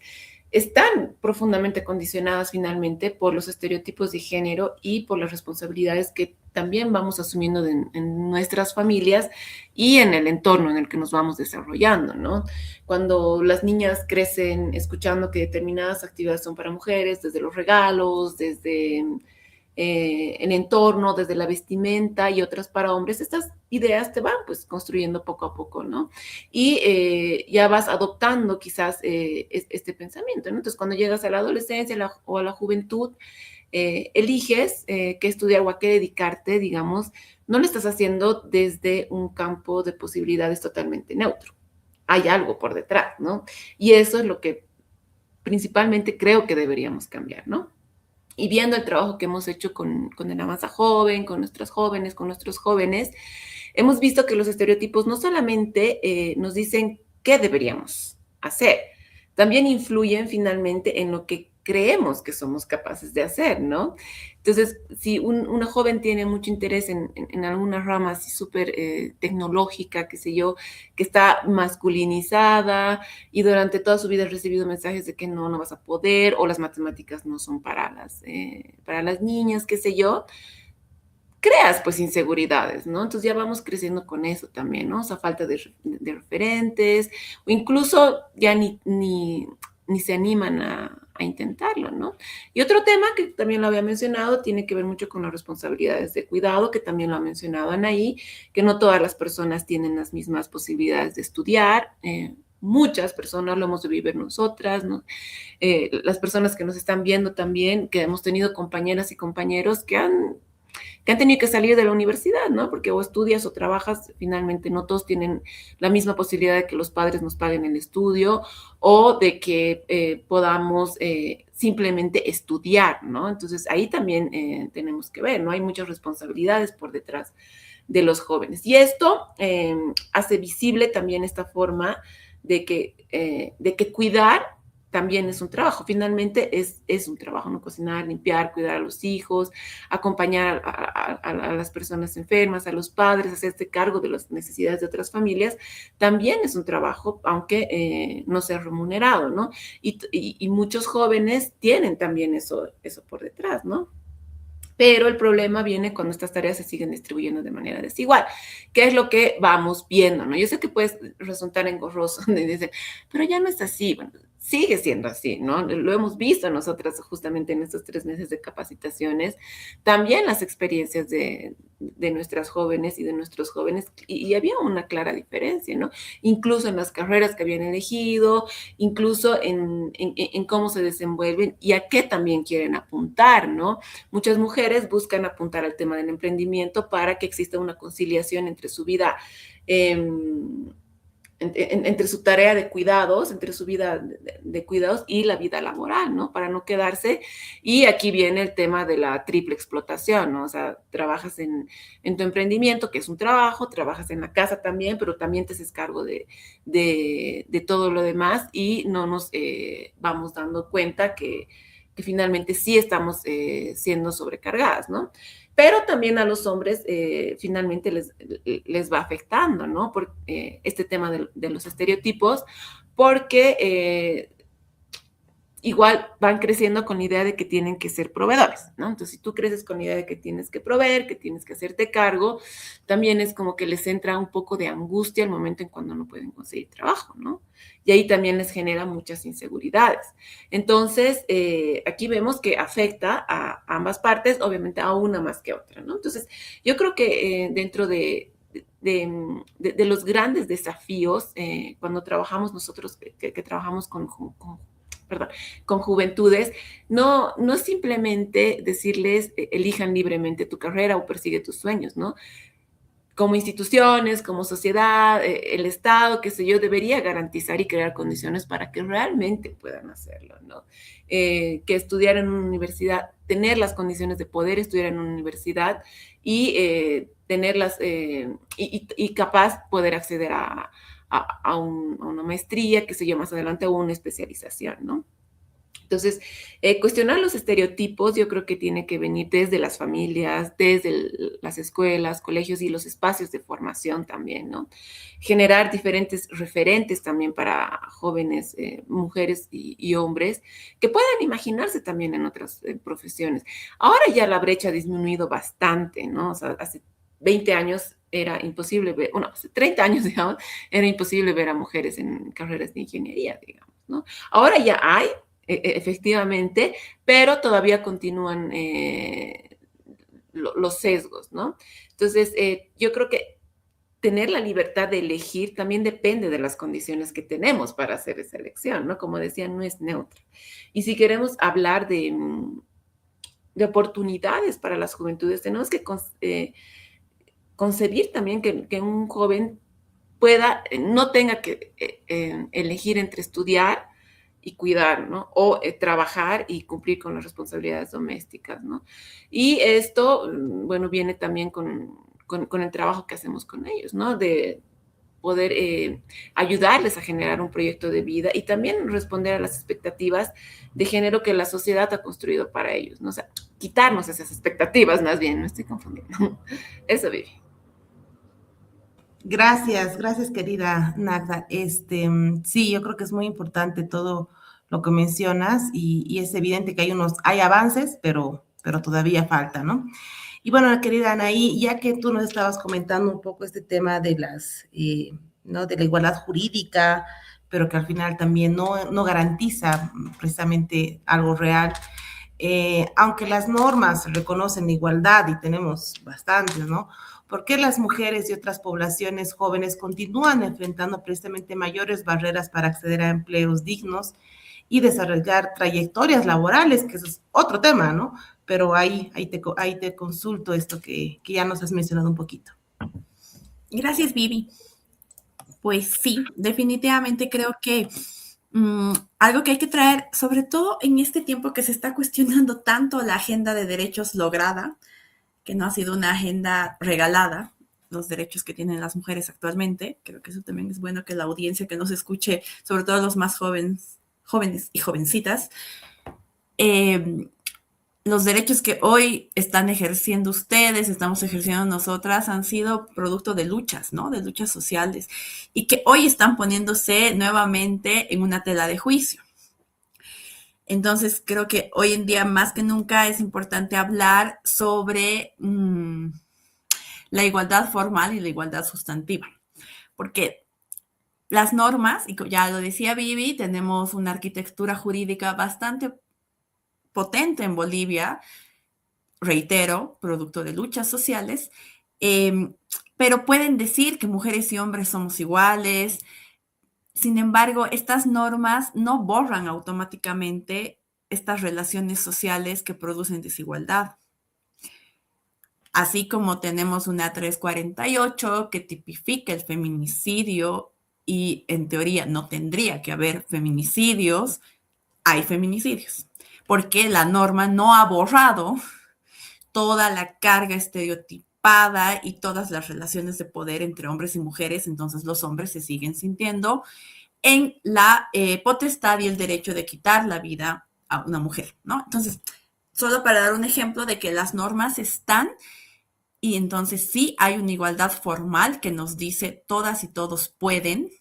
están profundamente condicionadas finalmente por los estereotipos de género y por las responsabilidades que también vamos asumiendo en nuestras familias y en el entorno en el que nos vamos desarrollando, ¿no? Cuando las niñas crecen escuchando que determinadas actividades son para mujeres, desde los regalos, desde el entorno, desde la vestimenta y otras para hombres, estas ideas te van pues construyendo poco a poco, ¿no? Y ya vas adoptando quizás este pensamiento, ¿no? Entonces, cuando llegas a la adolescencia o a la juventud, eliges qué estudiar o a qué dedicarte, digamos, no lo estás haciendo desde un campo de posibilidades totalmente neutro. Hay algo por detrás, ¿no? Y eso es lo que principalmente creo que deberíamos cambiar, ¿no? Y viendo el trabajo que hemos hecho con el Avanza Joven, con nuestras jóvenes, con nuestros jóvenes, hemos visto que los estereotipos no solamente nos dicen qué deberíamos hacer, también influyen finalmente en lo que creemos que somos capaces de hacer, ¿no? Entonces, si una joven tiene mucho interés en alguna rama así súper tecnológica, qué sé yo, que está masculinizada y durante toda su vida ha recibido mensajes de que no vas a poder, o las matemáticas no son para las niñas, qué sé yo, creas pues inseguridades, ¿no? Entonces ya vamos creciendo con eso también, ¿no? O sea, falta de referentes, o incluso ya ni se animan a intentarlo, ¿no? Y otro tema que también lo había mencionado tiene que ver mucho con las responsabilidades de cuidado, que también lo ha mencionado Anaí, que no todas las personas tienen las mismas posibilidades de estudiar, muchas personas lo hemos de vivir nosotras, ¿no? Las personas que nos están viendo también, que hemos tenido compañeras y compañeros que han tenido que salir de la universidad, ¿no? Porque o estudias o trabajas, finalmente no todos tienen la misma posibilidad de que los padres nos paguen el estudio o de que podamos simplemente estudiar, ¿no? Entonces, ahí también tenemos que ver, ¿no? Hay muchas responsabilidades por detrás de los jóvenes. Y esto hace visible también esta forma de que cuidar también es un trabajo. Finalmente es un trabajo, ¿no? Cocinar, limpiar, cuidar a los hijos, acompañar a las personas enfermas, a los padres, hacerse cargo de las necesidades de otras familias, también es un trabajo, aunque no sea remunerado, ¿no? Y muchos jóvenes tienen también eso por detrás, ¿no? Pero el problema viene cuando estas tareas se siguen distribuyendo de manera desigual, que es lo que vamos viendo, ¿no? Yo sé que puede resultar engorroso, donde dicen, pero ya no es así. Bueno, sigue siendo así, ¿no? Lo hemos visto nosotras justamente en estos 3 meses de capacitaciones, también las experiencias de nuestras jóvenes y de nuestros jóvenes, y había una clara diferencia, ¿no? Incluso en las carreras que habían elegido, incluso en cómo se desenvuelven y a qué también quieren apuntar, ¿no? Muchas mujeres buscan apuntar al tema del emprendimiento para que exista una conciliación entre su vida entre su tarea de cuidados, entre su vida de cuidados y la vida laboral, ¿no? Para no quedarse. Y aquí viene el tema de la triple explotación, ¿no? O sea, trabajas en tu emprendimiento, que es un trabajo, trabajas en la casa también, pero también te haces cargo de todo lo demás y no nos vamos dando cuenta que finalmente sí estamos siendo sobrecargadas, ¿no? Pero también a los hombres finalmente les va afectando, ¿no? Por este tema de los estereotipos, porque igual van creciendo con la idea de que tienen que ser proveedores, ¿no? Entonces, si tú creces con la idea de que tienes que proveer, que tienes que hacerte cargo, también es como que les entra un poco de angustia al momento en cuando no pueden conseguir trabajo, ¿no? Y ahí también les genera muchas inseguridades. Entonces, aquí vemos que afecta a ambas partes, obviamente a una más que a otra, ¿no? Entonces, yo creo que dentro de los grandes desafíos, cuando trabajamos nosotros, que trabajamos con juventudes, no es simplemente decirles elijan libremente tu carrera o persigue tus sueños, ¿no? Como instituciones, como sociedad, el Estado, qué sé yo, debería garantizar y crear condiciones para que realmente puedan hacerlo, ¿no? Que estudiar en una universidad, tener las condiciones de poder estudiar en una universidad y tenerlas, y capaz poder acceder a una maestría, qué sé yo, más adelante, o una especialización, ¿no? Entonces, cuestionar los estereotipos yo creo que tiene que venir desde las familias, desde las escuelas, colegios y los espacios de formación también, ¿no? Generar diferentes referentes también para jóvenes, mujeres y hombres que puedan imaginarse también en otras profesiones. Ahora ya la brecha ha disminuido bastante, ¿no? O sea, hace 20 años era imposible ver, bueno, hace 30 años, digamos, era imposible ver a mujeres en carreras de ingeniería, digamos, ¿no? Ahora ya hay, efectivamente, pero todavía continúan los sesgos, ¿no? Entonces, yo creo que tener la libertad de elegir también depende de las condiciones que tenemos para hacer esa elección, ¿no? Como decía, no es neutra. Y si queremos hablar de oportunidades para las juventudes, tenemos que concebir también que un joven pueda, no tenga que elegir entre estudiar y cuidar, ¿no? O trabajar y cumplir con las responsabilidades domésticas, ¿no? Y esto, bueno, viene también con el trabajo que hacemos con ellos, ¿no? De poder ayudarles a generar un proyecto de vida y también responder a las expectativas de género que la sociedad ha construido para ellos, ¿no? O sea, quitarnos esas expectativas, más bien, me estoy confundiendo. Eso, Vivi. Gracias, querida Nagda. Sí, yo creo que es muy importante todo lo que mencionas y es evidente que hay avances, pero todavía falta, ¿no? Y bueno, querida Anaí, ya que tú nos estabas comentando un poco este tema de ¿no? De la igualdad jurídica, pero que al final también no garantiza precisamente algo real. Aunque las normas reconocen igualdad y tenemos bastantes, ¿no? ¿Por qué las mujeres y otras poblaciones jóvenes continúan enfrentando precisamente mayores barreras para acceder a empleos dignos y desarrollar trayectorias laborales? Que eso es otro tema, ¿no? Pero ahí te consulto esto que ya nos has mencionado un poquito. Gracias, Vivi. Pues sí, definitivamente creo que algo que hay que traer, sobre todo en este tiempo que se está cuestionando tanto la agenda de derechos lograda, que no ha sido una agenda regalada, los derechos que tienen las mujeres actualmente. Creo que eso también es bueno que la audiencia que nos escuche, sobre todo los más jóvenes y jovencitas, los derechos que hoy están ejerciendo ustedes, estamos ejerciendo nosotras, han sido producto de luchas, ¿no? De luchas sociales, y que hoy están poniéndose nuevamente en una tela de juicio. Entonces, creo que hoy en día, más que nunca, es importante hablar sobre la igualdad formal y la igualdad sustantiva, porque las normas, y ya lo decía Vivi, tenemos una arquitectura jurídica bastante potente en Bolivia, reitero, producto de luchas sociales, pero pueden decir que mujeres y hombres somos iguales. Sin embargo, estas normas no borran automáticamente estas relaciones sociales que producen desigualdad. Así como tenemos una 348 que tipifica el feminicidio y en teoría no tendría que haber feminicidios, hay feminicidios, porque la norma no ha borrado toda la carga estereotipada y todas las relaciones de poder entre hombres y mujeres, entonces los hombres se siguen sintiendo en la potestad y el derecho de quitar la vida a una mujer, ¿no? Entonces, solo para dar un ejemplo de que las normas están y entonces sí hay una igualdad formal que nos dice todas y todos pueden,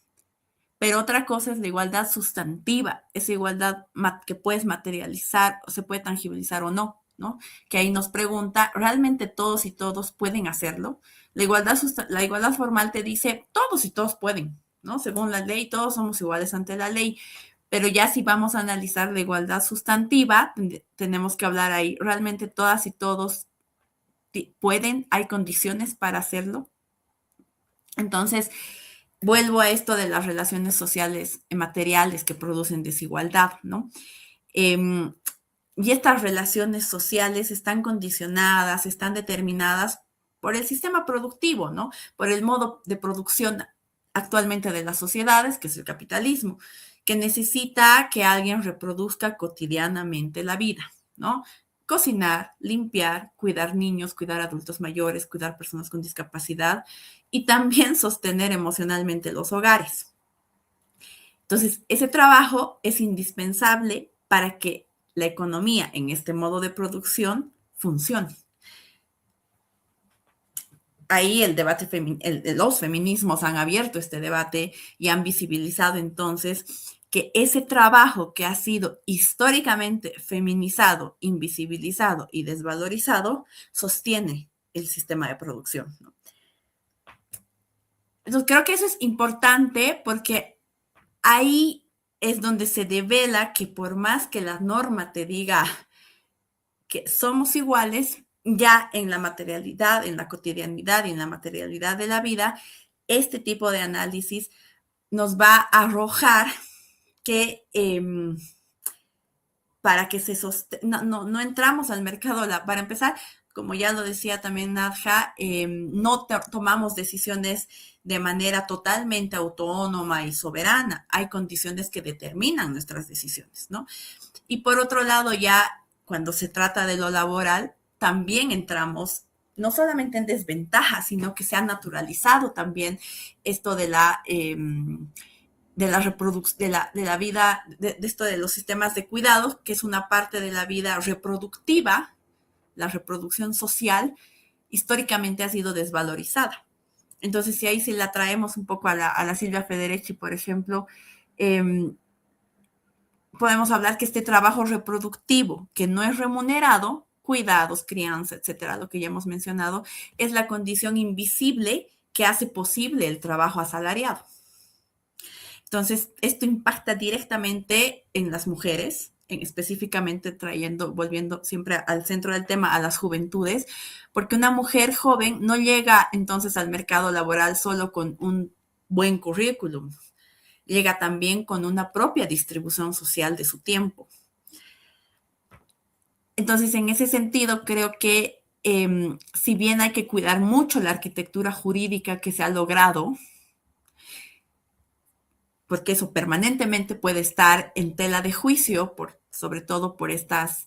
pero otra cosa es la igualdad sustantiva, esa igualdad que puedes materializar o se puede tangibilizar o no, ¿no? Que ahí nos pregunta, ¿realmente todos y todos pueden hacerlo? La igualdad formal te dice, todos y todos pueden, ¿no? Según la ley, todos somos iguales ante la ley, pero ya si vamos a analizar la igualdad sustantiva, tenemos que hablar ahí, ¿realmente todas y todos pueden? ¿Hay condiciones para hacerlo? Entonces, vuelvo a esto de las relaciones sociales materiales que producen desigualdad, ¿no? Y estas relaciones sociales están condicionadas, están determinadas por el sistema productivo, ¿no? Por el modo de producción actualmente de las sociedades, que es el capitalismo, que necesita que alguien reproduzca cotidianamente la vida, ¿no? Cocinar, limpiar, cuidar niños, cuidar adultos mayores, cuidar personas con discapacidad y también sostener emocionalmente los hogares. Entonces, ese trabajo es indispensable para que la economía en este modo de producción funcione. Ahí el debate, los feminismos han abierto este debate y han visibilizado entonces que ese trabajo que ha sido históricamente feminizado, invisibilizado y desvalorizado sostiene el sistema de producción, ¿no? Entonces, creo que eso es importante porque ahí es donde se devela que por más que la norma te diga que somos iguales, ya en la materialidad, en la cotidianidad y en la materialidad de la vida, este tipo de análisis nos va a arrojar que para que no entramos al mercado, para empezar, como ya lo decía también Nadja, no tomamos decisiones de manera totalmente autónoma y soberana. Hay condiciones que determinan nuestras decisiones, ¿no? Y por otro lado, ya cuando se trata de lo laboral, también entramos no solamente en desventaja, sino que se ha naturalizado también esto de la vida, de esto de los sistemas de cuidados, que es una parte de la vida reproductiva, la reproducción social, históricamente ha sido desvalorizada. Entonces, si ahí sí la traemos un poco a la Silvia Federici, por ejemplo, podemos hablar que este trabajo reproductivo, que no es remunerado, cuidados, crianza, etcétera, lo que ya hemos mencionado, es la condición invisible que hace posible el trabajo asalariado. Entonces, esto impacta directamente en las mujeres, específicamente volviendo siempre al centro del tema, a las juventudes, porque una mujer joven no llega entonces al mercado laboral solo con un buen currículum, llega también con una propia distribución social de su tiempo. Entonces, en ese sentido, creo que si bien hay que cuidar mucho la arquitectura jurídica que se ha logrado, porque eso permanentemente puede estar en tela de juicio, sobre todo por estas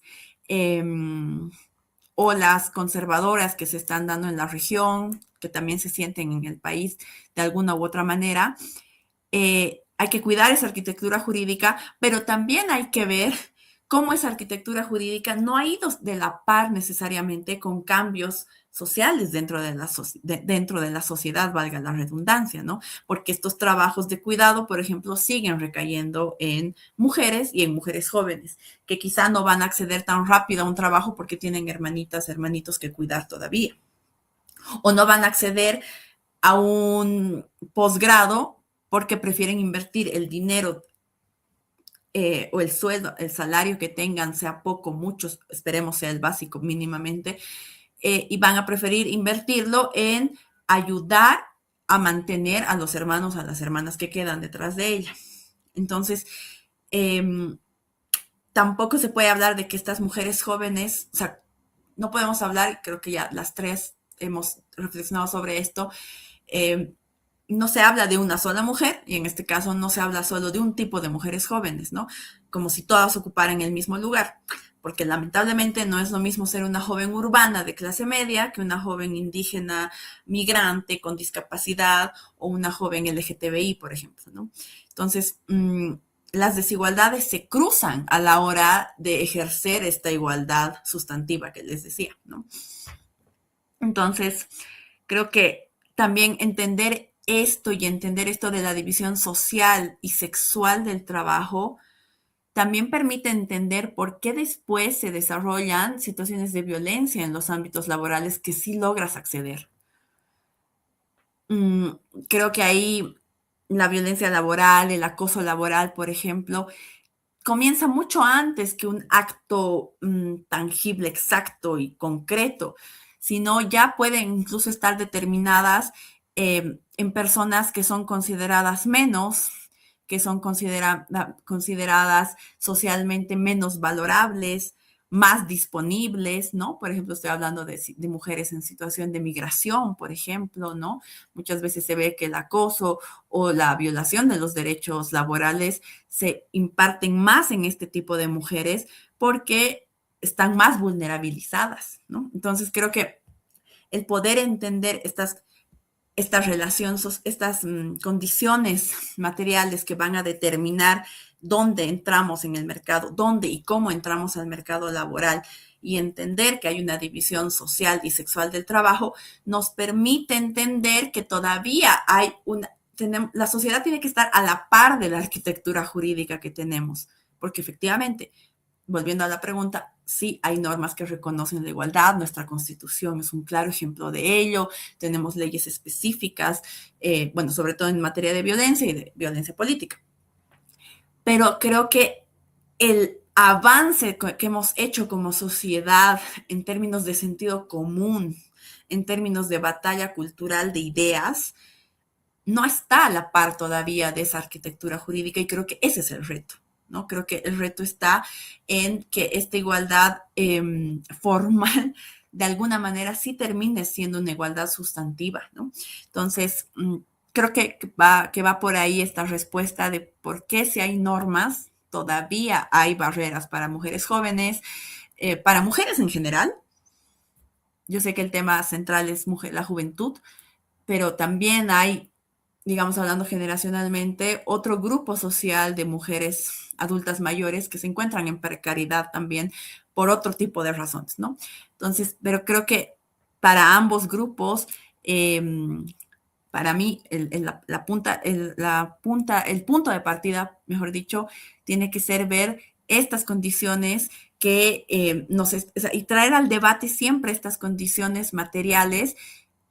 olas conservadoras que se están dando en la región, que también se sienten en el país de alguna u otra manera. Hay que cuidar esa arquitectura jurídica, pero también hay que ver cómo esa arquitectura jurídica no ha ido de la par necesariamente con cambios sociales dentro de la sociedad, valga la redundancia, ¿no? Porque estos trabajos de cuidado, por ejemplo, siguen recayendo en mujeres y en mujeres jóvenes, que quizá no van a acceder tan rápido a un trabajo porque tienen hermanitas, hermanitos que cuidar todavía. O no van a acceder a un posgrado porque prefieren invertir el dinero o el sueldo, el salario que tengan, sea poco, muchos, esperemos sea el básico mínimamente, y van a preferir invertirlo en ayudar a mantener a los hermanos, a las hermanas que quedan detrás de ella. Entonces, tampoco se puede hablar de que estas mujeres jóvenes, o sea, no podemos hablar, creo que ya las tres hemos reflexionado sobre esto, no se habla de una sola mujer, y en este caso no se habla solo de un tipo de mujeres jóvenes, ¿no? Como si todas ocuparan el mismo lugar, porque lamentablemente no es lo mismo ser una joven urbana de clase media que una joven indígena, migrante, con discapacidad, o una joven LGTBI, por ejemplo, ¿no? Entonces, las desigualdades se cruzan a la hora de ejercer esta igualdad sustantiva que les decía, ¿no? Entonces, creo que también entender esto y entender esto de la división social y sexual del trabajo también permite entender por qué después se desarrollan situaciones de violencia en los ámbitos laborales que sí logras acceder. Creo que ahí la violencia laboral, el acoso laboral, por ejemplo, comienza mucho antes que un acto tangible, exacto y concreto, sino ya pueden incluso estar determinadas en personas que son consideradas menos, que son consideradas socialmente menos valorables, más disponibles, ¿no? Por ejemplo, estoy hablando de mujeres en situación de migración, por ejemplo, ¿no? Muchas veces se ve que el acoso o la violación de los derechos laborales se imparten más en este tipo de mujeres porque están más vulnerabilizadas, ¿no? Entonces creo que el poder entender estas relaciones, estas condiciones materiales que van a determinar dónde entramos en el mercado, dónde y cómo entramos al mercado laboral, y entender que hay una división social y sexual del trabajo, nos permite entender que todavía hay la sociedad tiene que estar a la par de la arquitectura jurídica que tenemos, porque efectivamente, volviendo a la pregunta, sí hay normas que reconocen la igualdad, nuestra Constitución es un claro ejemplo de ello, tenemos leyes específicas, bueno, sobre todo en materia de violencia y de violencia política. Pero creo que el avance que hemos hecho como sociedad en términos de sentido común, en términos de batalla cultural de ideas, no está a la par todavía de esa arquitectura jurídica, y creo que ese es el reto, ¿no? Creo que el reto está en que esta igualdad formal de alguna manera sí termine siendo una igualdad sustantiva, ¿no? Entonces, creo que va por ahí esta respuesta de por qué si hay normas, todavía hay barreras para mujeres jóvenes, para mujeres en general. Yo sé que el tema central es la juventud, pero también hay, digamos, hablando generacionalmente, otro grupo social de mujeres adultas mayores que se encuentran en precariedad también por otro tipo de razones, ¿no? Entonces, pero creo que para ambos grupos, para mí, el punto de partida, mejor dicho, tiene que ser ver estas condiciones que y traer al debate siempre estas condiciones materiales,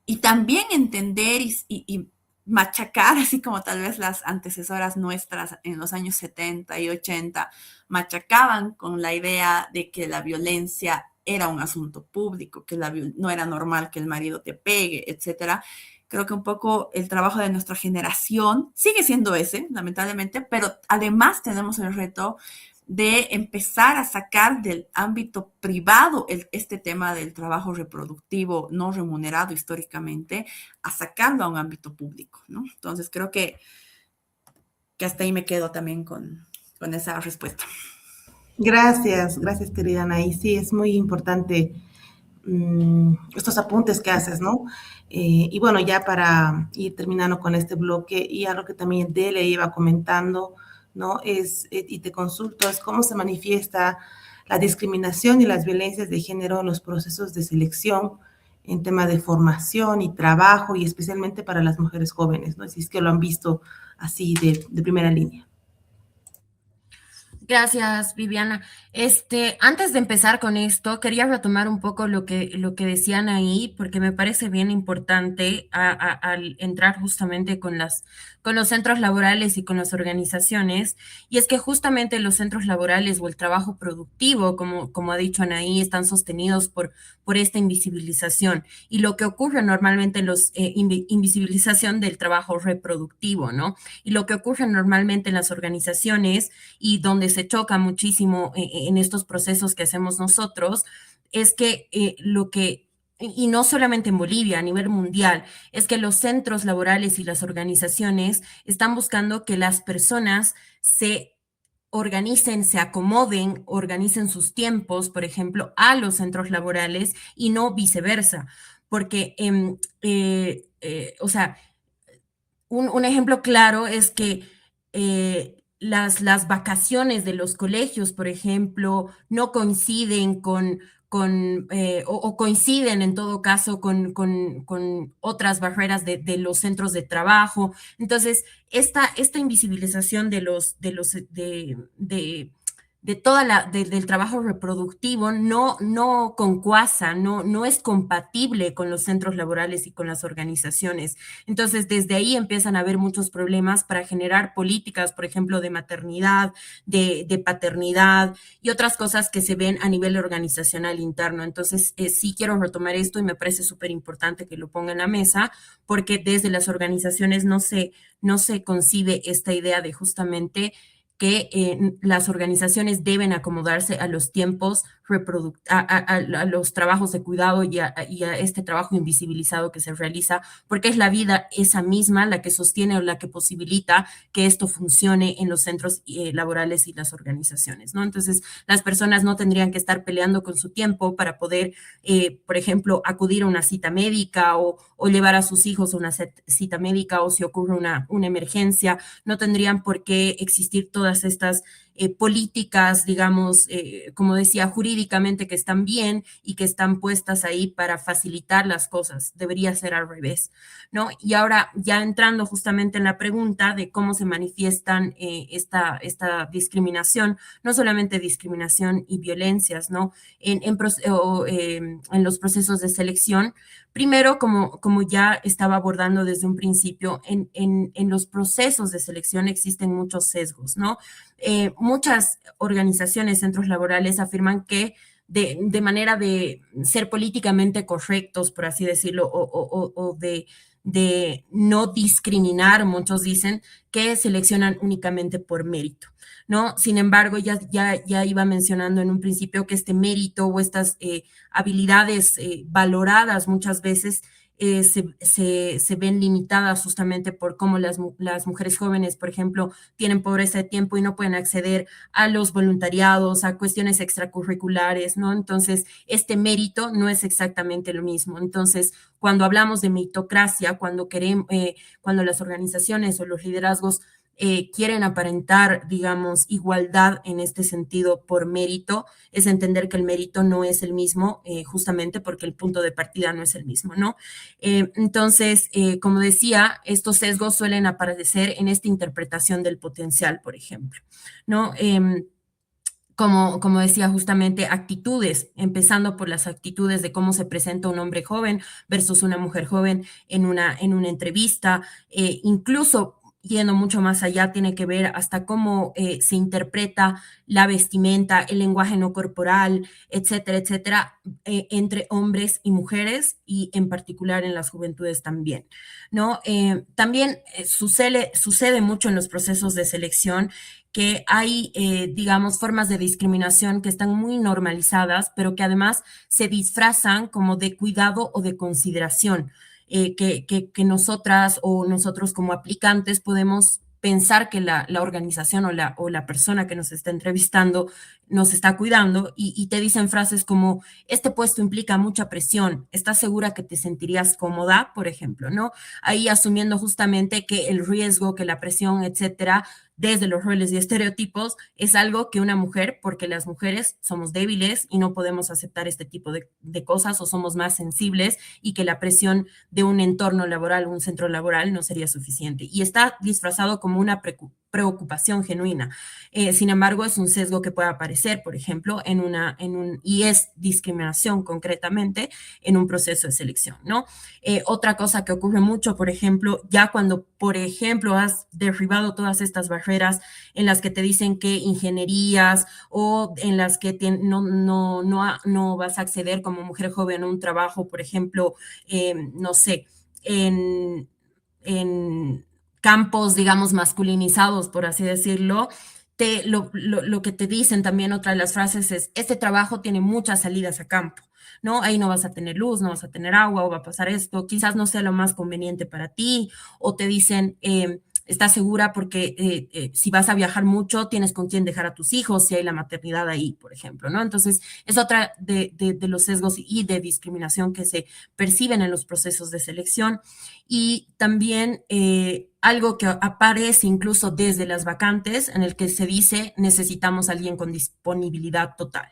y también entender y machacar, así como tal vez las antecesoras nuestras en los años 70 y 80 machacaban con la idea de que la violencia era un asunto público, que no era normal que el marido te pegue, etcétera. Creo que un poco el trabajo de nuestra generación sigue siendo ese, lamentablemente, pero además tenemos el reto de empezar a sacar del ámbito privado este tema del trabajo reproductivo no remunerado históricamente, a sacarlo a un ámbito público, ¿no? Entonces creo que hasta ahí me quedo también con esa respuesta. Gracias querida Anaí. Sí, es muy importante estos apuntes que haces, ¿no? Y bueno, ya para ir terminando con este bloque, y algo que también Dele iba comentando, ¿no? Y te consulto, es cómo se manifiesta la discriminación y las violencias de género en los procesos de selección en tema de formación y trabajo, y especialmente para las mujeres jóvenes, ¿no? Si es que lo han visto así de primera línea. Gracias, Viviana. Antes de empezar con esto, quería retomar un poco lo que decían ahí, porque me parece bien importante al entrar justamente con los centros laborales y con las organizaciones, y es que justamente los centros laborales o el trabajo productivo, como ha dicho Anaí, están sostenidos por esta invisibilización, y lo que ocurre normalmente en los invisibilización del trabajo reproductivo, ¿no? Y lo que ocurre normalmente en las organizaciones, y donde se choca muchísimo en estos procesos que hacemos nosotros, es que lo que y no solamente en Bolivia, a nivel mundial, es que los centros laborales y las organizaciones están buscando que las personas se organicen, se acomoden, organicen sus tiempos, por ejemplo, a los centros laborales y no viceversa. Porque, o sea, un ejemplo claro es que las vacaciones de los colegios, por ejemplo, no coinciden o coinciden en todo caso con otras barreras de los centros de trabajo. Entonces, esta invisibilización de del trabajo reproductivo no concuasa, no es compatible con los centros laborales y con las organizaciones. Entonces, desde ahí empiezan a haber muchos problemas para generar políticas, por ejemplo, de maternidad, de paternidad y otras cosas que se ven a nivel organizacional interno. Entonces, sí quiero retomar esto y me parece súper importante que lo ponga en la mesa, porque desde las organizaciones no se concibe esta idea de justamente que las organizaciones deben acomodarse a los tiempos, a los trabajos de cuidado y a este trabajo invisibilizado que se realiza, porque es la vida esa misma la que sostiene o la que posibilita que esto funcione en los centros laborales y las organizaciones, ¿no? Entonces, las personas no tendrían que estar peleando con su tiempo para poder, por ejemplo, acudir a una cita médica o llevar a sus hijos a una cita médica o si ocurre una emergencia, no tendrían por qué existir todas estas políticas, digamos, como decía, jurídicamente que están bien y que están puestas ahí para facilitar las cosas. Debería ser al revés, ¿no? Y ahora, ya entrando justamente en la pregunta de cómo se manifiestan esta discriminación, no solamente discriminación y violencias, ¿no? En los procesos de selección, primero, como ya estaba abordando desde un principio, en los procesos de selección existen muchos sesgos, ¿no? Muchas organizaciones, centros laborales afirman que de manera de ser políticamente correctos, por así decirlo, o de no discriminar, muchos dicen que seleccionan únicamente por mérito, ¿no? Sin embargo, ya iba mencionando en un principio que este mérito o estas habilidades valoradas muchas veces se ven limitadas justamente por cómo las mujeres jóvenes, por ejemplo, tienen pobreza de tiempo y no pueden acceder a los voluntariados, a cuestiones extracurriculares, ¿no? Entonces, este mérito no es exactamente lo mismo. Entonces, cuando hablamos de meritocracia, cuando las organizaciones o los liderazgos quieren aparentar, digamos, igualdad en este sentido por mérito, es entender que el mérito no es el mismo, justamente porque el punto de partida no es el mismo, ¿no? Entonces, como decía, estos sesgos suelen aparecer en esta interpretación del potencial, por ejemplo, ¿no? Como decía justamente, actitudes, empezando por las actitudes de cómo se presenta un hombre joven versus una mujer joven en una entrevista, incluso yendo mucho más allá, tiene que ver hasta cómo se interpreta la vestimenta, el lenguaje no corporal, etcétera, entre hombres y mujeres y en particular en las juventudes también, ¿no? También sucede mucho en los procesos de selección que hay, digamos, formas de discriminación que están muy normalizadas, pero que además se disfrazan como de cuidado o de consideración, que nosotras o nosotros como aplicantes podemos pensar que la organización o la persona que nos está entrevistando nos está cuidando y te dicen frases como, este puesto implica mucha presión, ¿estás segura que te sentirías cómoda? Por ejemplo, ¿no? Ahí asumiendo justamente que el riesgo, que la presión, etcétera, desde los roles y estereotipos, es algo que una mujer, porque las mujeres somos débiles y no podemos aceptar este tipo de cosas o somos más sensibles y que la presión de un entorno laboral, un centro laboral no sería suficiente. Y está disfrazado como una preocupación genuina. Sin embargo, es un sesgo que puede aparecer, por ejemplo, y es discriminación concretamente en un proceso de selección, ¿no? Otra cosa que ocurre mucho, por ejemplo, ya cuando, por ejemplo, has derribado todas estas barreras en las que te dicen que ingenierías o en las que no vas a acceder como mujer joven a un trabajo, por ejemplo, no sé, en campos, digamos, masculinizados, por así decirlo, lo que te dicen también, otra de las frases es, este trabajo tiene muchas salidas a campo. ¿no? Ahí no vas a tener luz, no vas a tener agua, o va a pasar esto, quizás no sea lo más conveniente para ti, o te dicen, estás segura porque si vas a viajar mucho, tienes con quién dejar a tus hijos, si hay la maternidad ahí, por ejemplo, ¿no? Entonces, es otra de los sesgos y de discriminación que se perciben en los procesos de selección. Y también algo que aparece incluso desde las vacantes, en el que se dice necesitamos a alguien con disponibilidad total,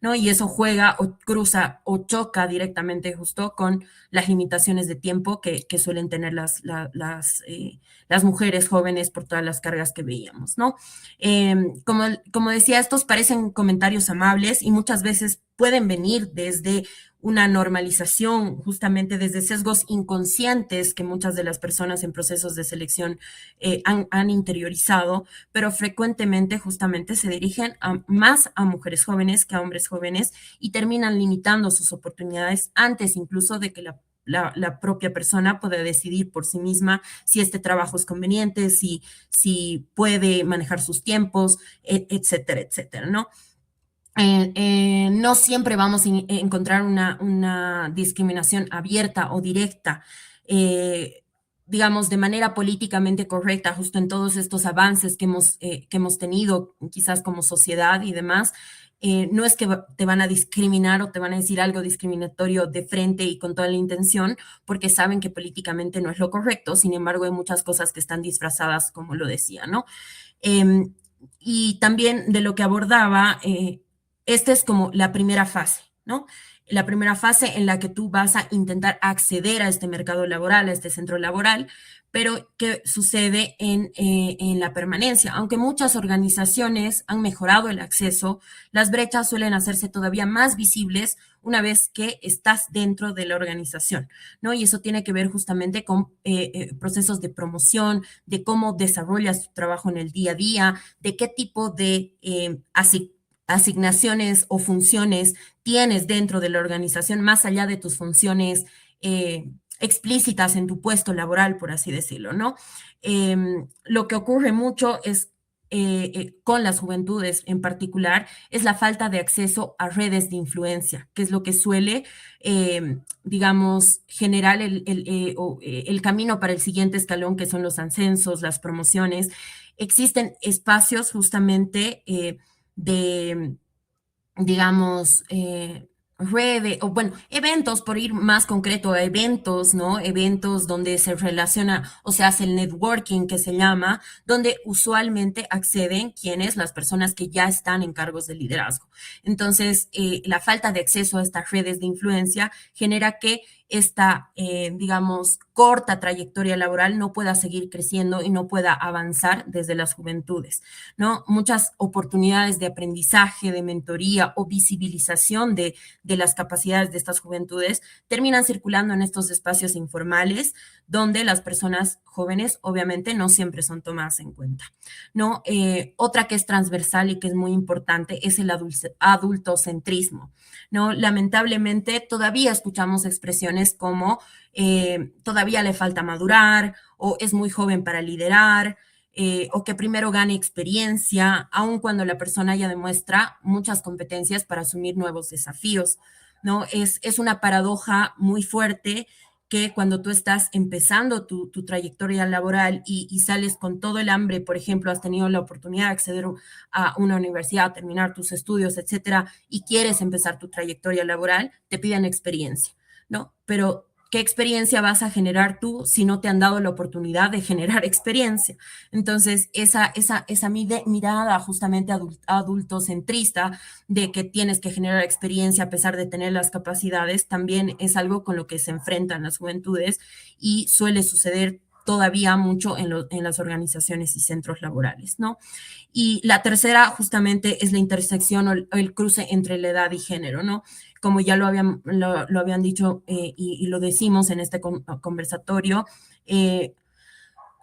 ¿no? Y eso juega o cruza o choca directamente justo con las limitaciones de tiempo que suelen tener las mujeres jóvenes por todas las cargas que veíamos, ¿no? Como decía, estos parecen comentarios amables y muchas veces pueden venir desde una normalización, justamente desde sesgos inconscientes que muchas de las personas en procesos de selección han interiorizado, pero frecuentemente justamente se dirigen más a mujeres jóvenes que a hombres jóvenes y terminan limitando sus oportunidades antes incluso de que la propia persona pueda decidir por sí misma si este trabajo es conveniente, si puede manejar sus tiempos, etcétera, etcétera, ¿no? No siempre vamos a encontrar una discriminación abierta o directa, digamos, de manera políticamente correcta, justo en todos estos avances que hemos tenido, quizás como sociedad y demás. No es que te van a discriminar o te van a decir algo discriminatorio de frente y con toda la intención, porque saben que políticamente no es lo correcto. Sin embargo, hay muchas cosas que están disfrazadas, como lo decía, ¿no? Y también de lo que abordaba, esta es como la primera fase, ¿no? La primera fase en la que tú vas a intentar acceder a este mercado laboral, a este centro laboral, pero ¿qué sucede en la permanencia? Aunque muchas organizaciones han mejorado el acceso, las brechas suelen hacerse todavía más visibles una vez que estás dentro de la organización, ¿no? Y eso tiene que ver justamente con procesos de promoción, de cómo desarrollas tu trabajo en el día a día, de qué tipo de asignaciones o funciones tienes dentro de la organización, más allá de tus funciones explícitas en tu puesto laboral, por así decirlo, ¿no? Lo que ocurre mucho es con las juventudes en particular, es la falta de acceso a redes de influencia, que es lo que suele, digamos, generar el camino para el siguiente escalón, que son los ascensos, las promociones. Existen espacios justamente de, digamos, o bueno, eventos, por ir más concreto a eventos, ¿no? Eventos donde se relaciona o se hace el networking que se llama, donde usualmente acceden las personas que ya están en cargos de liderazgo. Entonces, la falta de acceso a estas redes de influencia genera que esta, digamos, corta trayectoria laboral no pueda seguir creciendo y no pueda avanzar desde las juventudes, ¿no? Muchas oportunidades de aprendizaje, de mentoría o visibilización de las capacidades de estas juventudes terminan circulando en estos espacios informales donde las personas jóvenes obviamente no siempre son tomadas en cuenta, ¿no? Otra que es transversal y que es muy importante es el adultocentrismo, ¿no? Lamentablemente todavía escuchamos expresiones como todavía le falta madurar o es muy joven para liderar, o que primero gane experiencia, aun cuando la persona ya demuestra muchas competencias para asumir nuevos desafíos, ¿no? Es una paradoja muy fuerte que cuando tú estás empezando tu trayectoria laboral y sales con todo el hambre, por ejemplo, has tenido la oportunidad de acceder a una universidad, terminar tus estudios, etcétera, y quieres empezar tu trayectoria laboral, te piden experiencia, ¿no? Pero ¿qué experiencia vas a generar tú si no te han dado la oportunidad de generar experiencia? Entonces, esa mirada justamente adultocentrista de que tienes que generar experiencia a pesar de tener las capacidades, también es algo con lo que se enfrentan las juventudes y suele suceder todavía mucho en las organizaciones y centros laborales, ¿no? Y la tercera justamente es la intersección o el cruce entre la edad y género, ¿no? Como ya lo habían dicho y lo decimos en este conversatorio,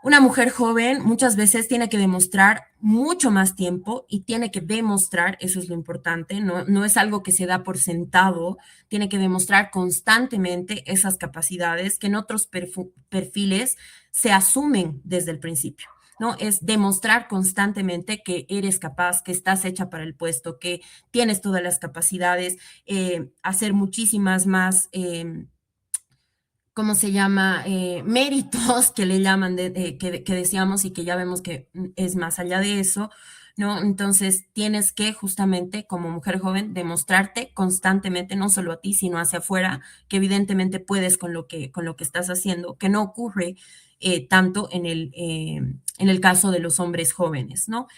una mujer joven muchas veces tiene que demostrar mucho más tiempo y tiene que demostrar, eso es lo importante, no es algo que se da por sentado, tiene que demostrar constantemente esas capacidades que en otros perfiles se asumen desde el principio, ¿no? Es demostrar constantemente que eres capaz, que estás hecha para el puesto, que tienes todas las capacidades, hacer muchísimas más, ¿cómo se llama? Méritos que le llaman, que decíamos y que ya vemos que es más allá de eso, ¿no? Entonces tienes que justamente como mujer joven demostrarte constantemente, no solo a ti, sino hacia afuera, que evidentemente puedes con lo que estás haciendo, que no ocurre tanto en el caso de los hombres jóvenes, ¿no?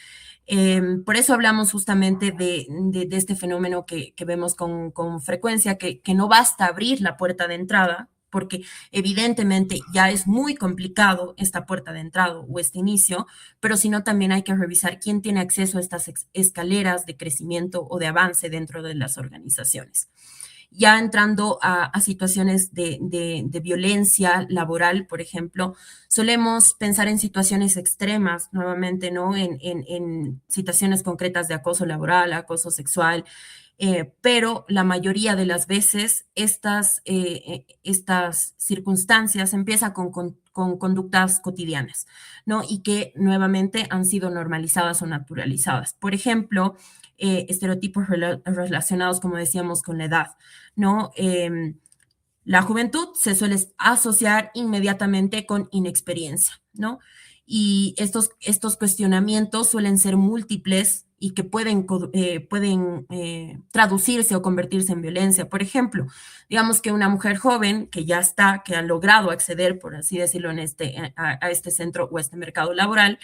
Por eso hablamos justamente de este fenómeno que vemos con frecuencia, que no basta abrir la puerta de entrada, porque evidentemente ya es muy complicado esta puerta de entrada o este inicio, pero sino también hay que revisar quién tiene acceso a estas escaleras de crecimiento o de avance dentro de las organizaciones. Ya entrando a situaciones de violencia laboral, por ejemplo, solemos pensar en situaciones extremas, nuevamente, ¿no? En situaciones concretas de acoso laboral, acoso sexual, pero la mayoría de las veces estas circunstancias empiezan con conductas cotidianas, ¿no? Y que nuevamente han sido normalizadas o naturalizadas. Por ejemplo, estereotipos relacionados, como decíamos, con la edad, ¿no? La juventud se suele asociar inmediatamente con inexperiencia, ¿no? Y estos cuestionamientos suelen ser múltiples y que pueden traducirse o convertirse en violencia. Por ejemplo, digamos que una mujer joven que ya está, que ha logrado acceder, por así decirlo, a este centro o a este mercado laboral,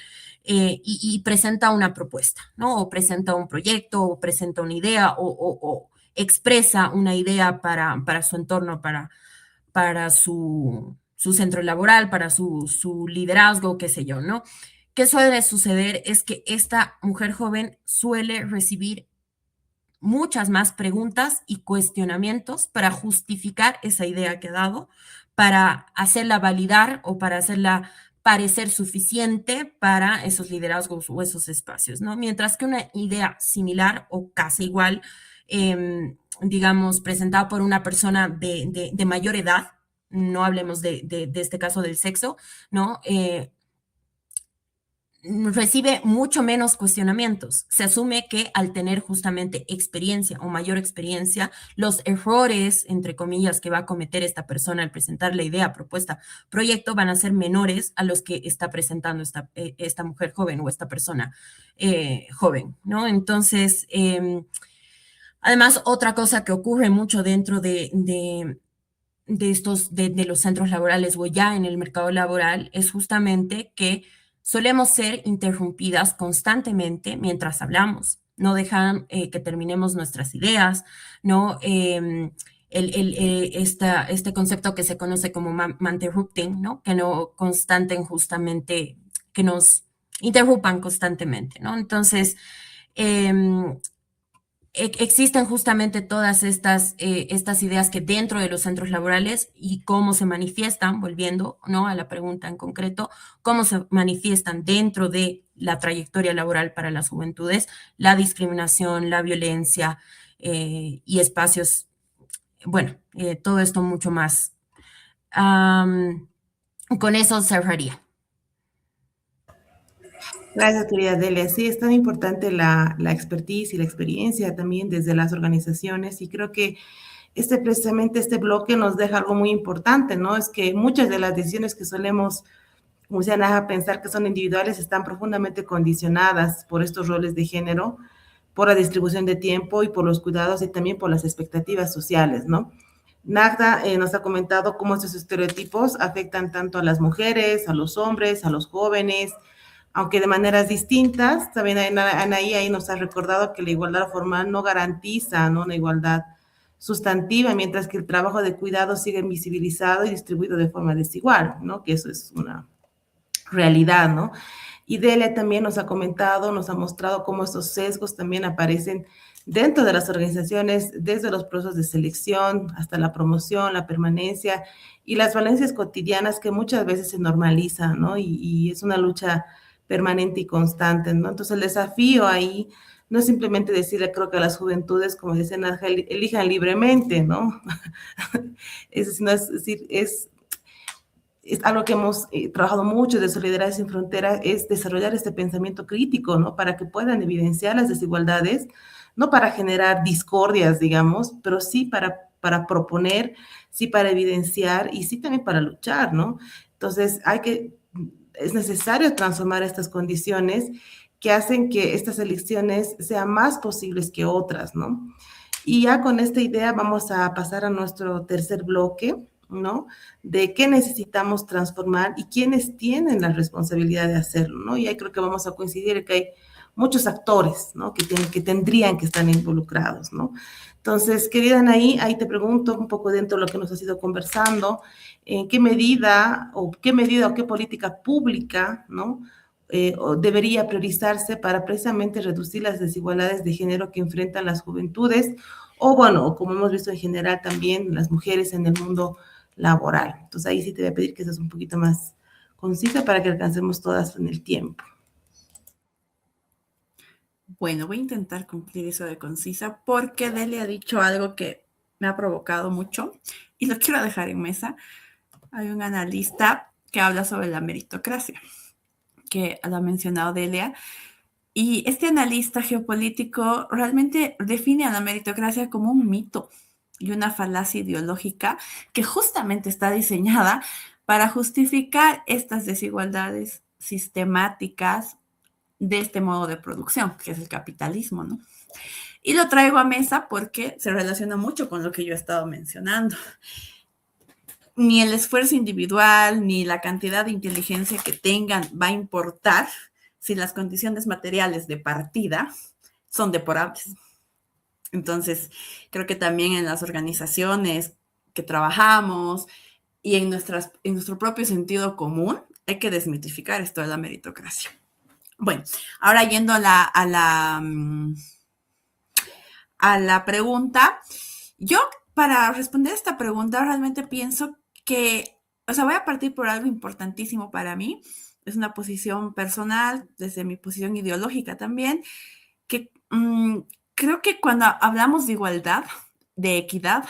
y presenta una propuesta, ¿no? O presenta un proyecto, o presenta una idea, o expresa una idea para su entorno, para su centro laboral, para su liderazgo, qué sé yo, ¿no? ¿Qué suele suceder? Es que esta mujer joven suele recibir muchas más preguntas y cuestionamientos para justificar esa idea que ha dado, para hacerla validar o para hacerla parecer suficiente para esos liderazgos o esos espacios, ¿no? Mientras que una idea similar o casi igual, digamos, presentada por una persona de mayor edad, no hablemos de este caso del sexo, ¿no? Recibe mucho menos cuestionamientos. Se asume que al tener justamente experiencia o mayor experiencia, los errores, entre comillas, que va a cometer esta persona al presentar la idea, propuesta, proyecto, van a ser menores a los que está presentando esta mujer joven o esta persona joven, ¿no? Entonces, además, otra cosa que ocurre mucho dentro de los centros laborales o ya en el mercado laboral es justamente que solemos ser interrumpidas constantemente mientras hablamos. No dejan que terminemos nuestras ideas, ¿no? Este concepto que se conoce como interrupting, ¿no? Que no constanten justamente, que nos interrumpan constantemente, ¿no? Entonces, existen justamente todas estas ideas que dentro de los centros laborales y cómo se manifiestan, volviendo, ¿no?, a la pregunta en concreto, cómo se manifiestan dentro de la trayectoria laboral para las juventudes, la discriminación, la violencia y espacios, bueno, todo esto mucho más. Con eso cerraría. Gracias, querida Delia. Sí, es tan importante la expertise y la experiencia también desde las organizaciones y creo que precisamente este bloque nos deja algo muy importante, ¿no? Es que muchas de las decisiones que solemos, como decía Naja, pensar que son individuales están profundamente condicionadas por estos roles de género, por la distribución de tiempo y por los cuidados y también por las expectativas sociales, ¿no? Nagda nos ha comentado cómo estos estereotipos afectan tanto a las mujeres, a los hombres, a los jóvenes, aunque de maneras distintas. También Anaí ahí nos ha recordado que la igualdad formal no garantiza, ¿no?, una igualdad sustantiva, mientras que el trabajo de cuidado sigue invisibilizado y distribuido de forma desigual, ¿no? Que eso es una realidad, ¿no? Y Delia también nos ha comentado, nos ha mostrado cómo estos sesgos también aparecen dentro de las organizaciones, desde los procesos de selección hasta la promoción, la permanencia y las valencias cotidianas que muchas veces se normalizan, ¿no? Y es una lucha permanente y constante, ¿no? Entonces, el desafío ahí no es simplemente decirle, creo que a las juventudes, como decían, elijan libremente, ¿no? Es decir, es algo que hemos trabajado mucho de Solidaridad Sin Fronteras, es desarrollar este pensamiento crítico, ¿no? Para que puedan evidenciar las desigualdades, no para generar discordias, digamos, pero sí para proponer, sí para evidenciar y sí también para luchar, ¿no? Entonces, es necesario transformar estas condiciones que hacen que estas elecciones sean más posibles que otras, ¿no? Y ya con esta idea vamos a pasar a nuestro tercer bloque, ¿no? De qué necesitamos transformar y quiénes tienen la responsabilidad de hacerlo, ¿no? Y ahí creo que vamos a coincidir en que hay muchos actores, ¿no? Que tendrían que estar involucrados, ¿no? Entonces, querida Anaí, ahí te pregunto un poco dentro de lo que nos has ido conversando, en qué medida o qué política pública, ¿no? Debería priorizarse para precisamente reducir las desigualdades de género que enfrentan las juventudes o, bueno, como hemos visto en general también las mujeres en el mundo laboral. Entonces ahí sí te voy a pedir que seas un poquito más concisa para que alcancemos todas en el tiempo. Bueno, voy a intentar cumplir eso de concisa porque Delia ha dicho algo que me ha provocado mucho y lo quiero dejar en mesa. Hay un analista que habla sobre la meritocracia, que lo ha mencionado Delia, y este analista geopolítico realmente define a la meritocracia como un mito y una falacia ideológica que justamente está diseñada para justificar estas desigualdades sistemáticas de este modo de producción, que es el capitalismo, ¿no? Y lo traigo a mesa porque se relaciona mucho con lo que yo he estado mencionando. Ni el esfuerzo individual, ni la cantidad de inteligencia que tengan va a importar si las condiciones materiales de partida son deplorables. Entonces, creo que también en las organizaciones que trabajamos y en nuestro propio sentido común, hay que desmitificar esto de la meritocracia. Bueno, ahora yendo a la pregunta, yo para responder esta pregunta realmente pienso que, o sea, voy a partir por algo importantísimo para mí, es una posición personal, desde mi posición ideológica también, que creo que cuando hablamos de igualdad, de equidad,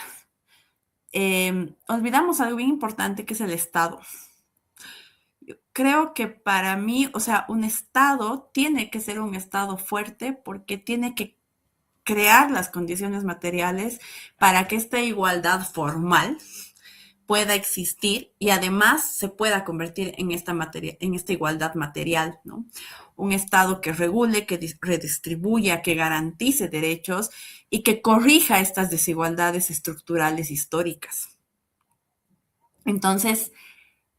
olvidamos algo bien importante que es el Estado. Creo que para mí, o sea, un Estado tiene que ser un Estado fuerte porque tiene que crear las condiciones materiales para que esta igualdad formal pueda existir y además se pueda convertir en esta igualdad material, ¿no? Un Estado que regule, que redistribuya, que garantice derechos y que corrija estas desigualdades estructurales históricas. Entonces,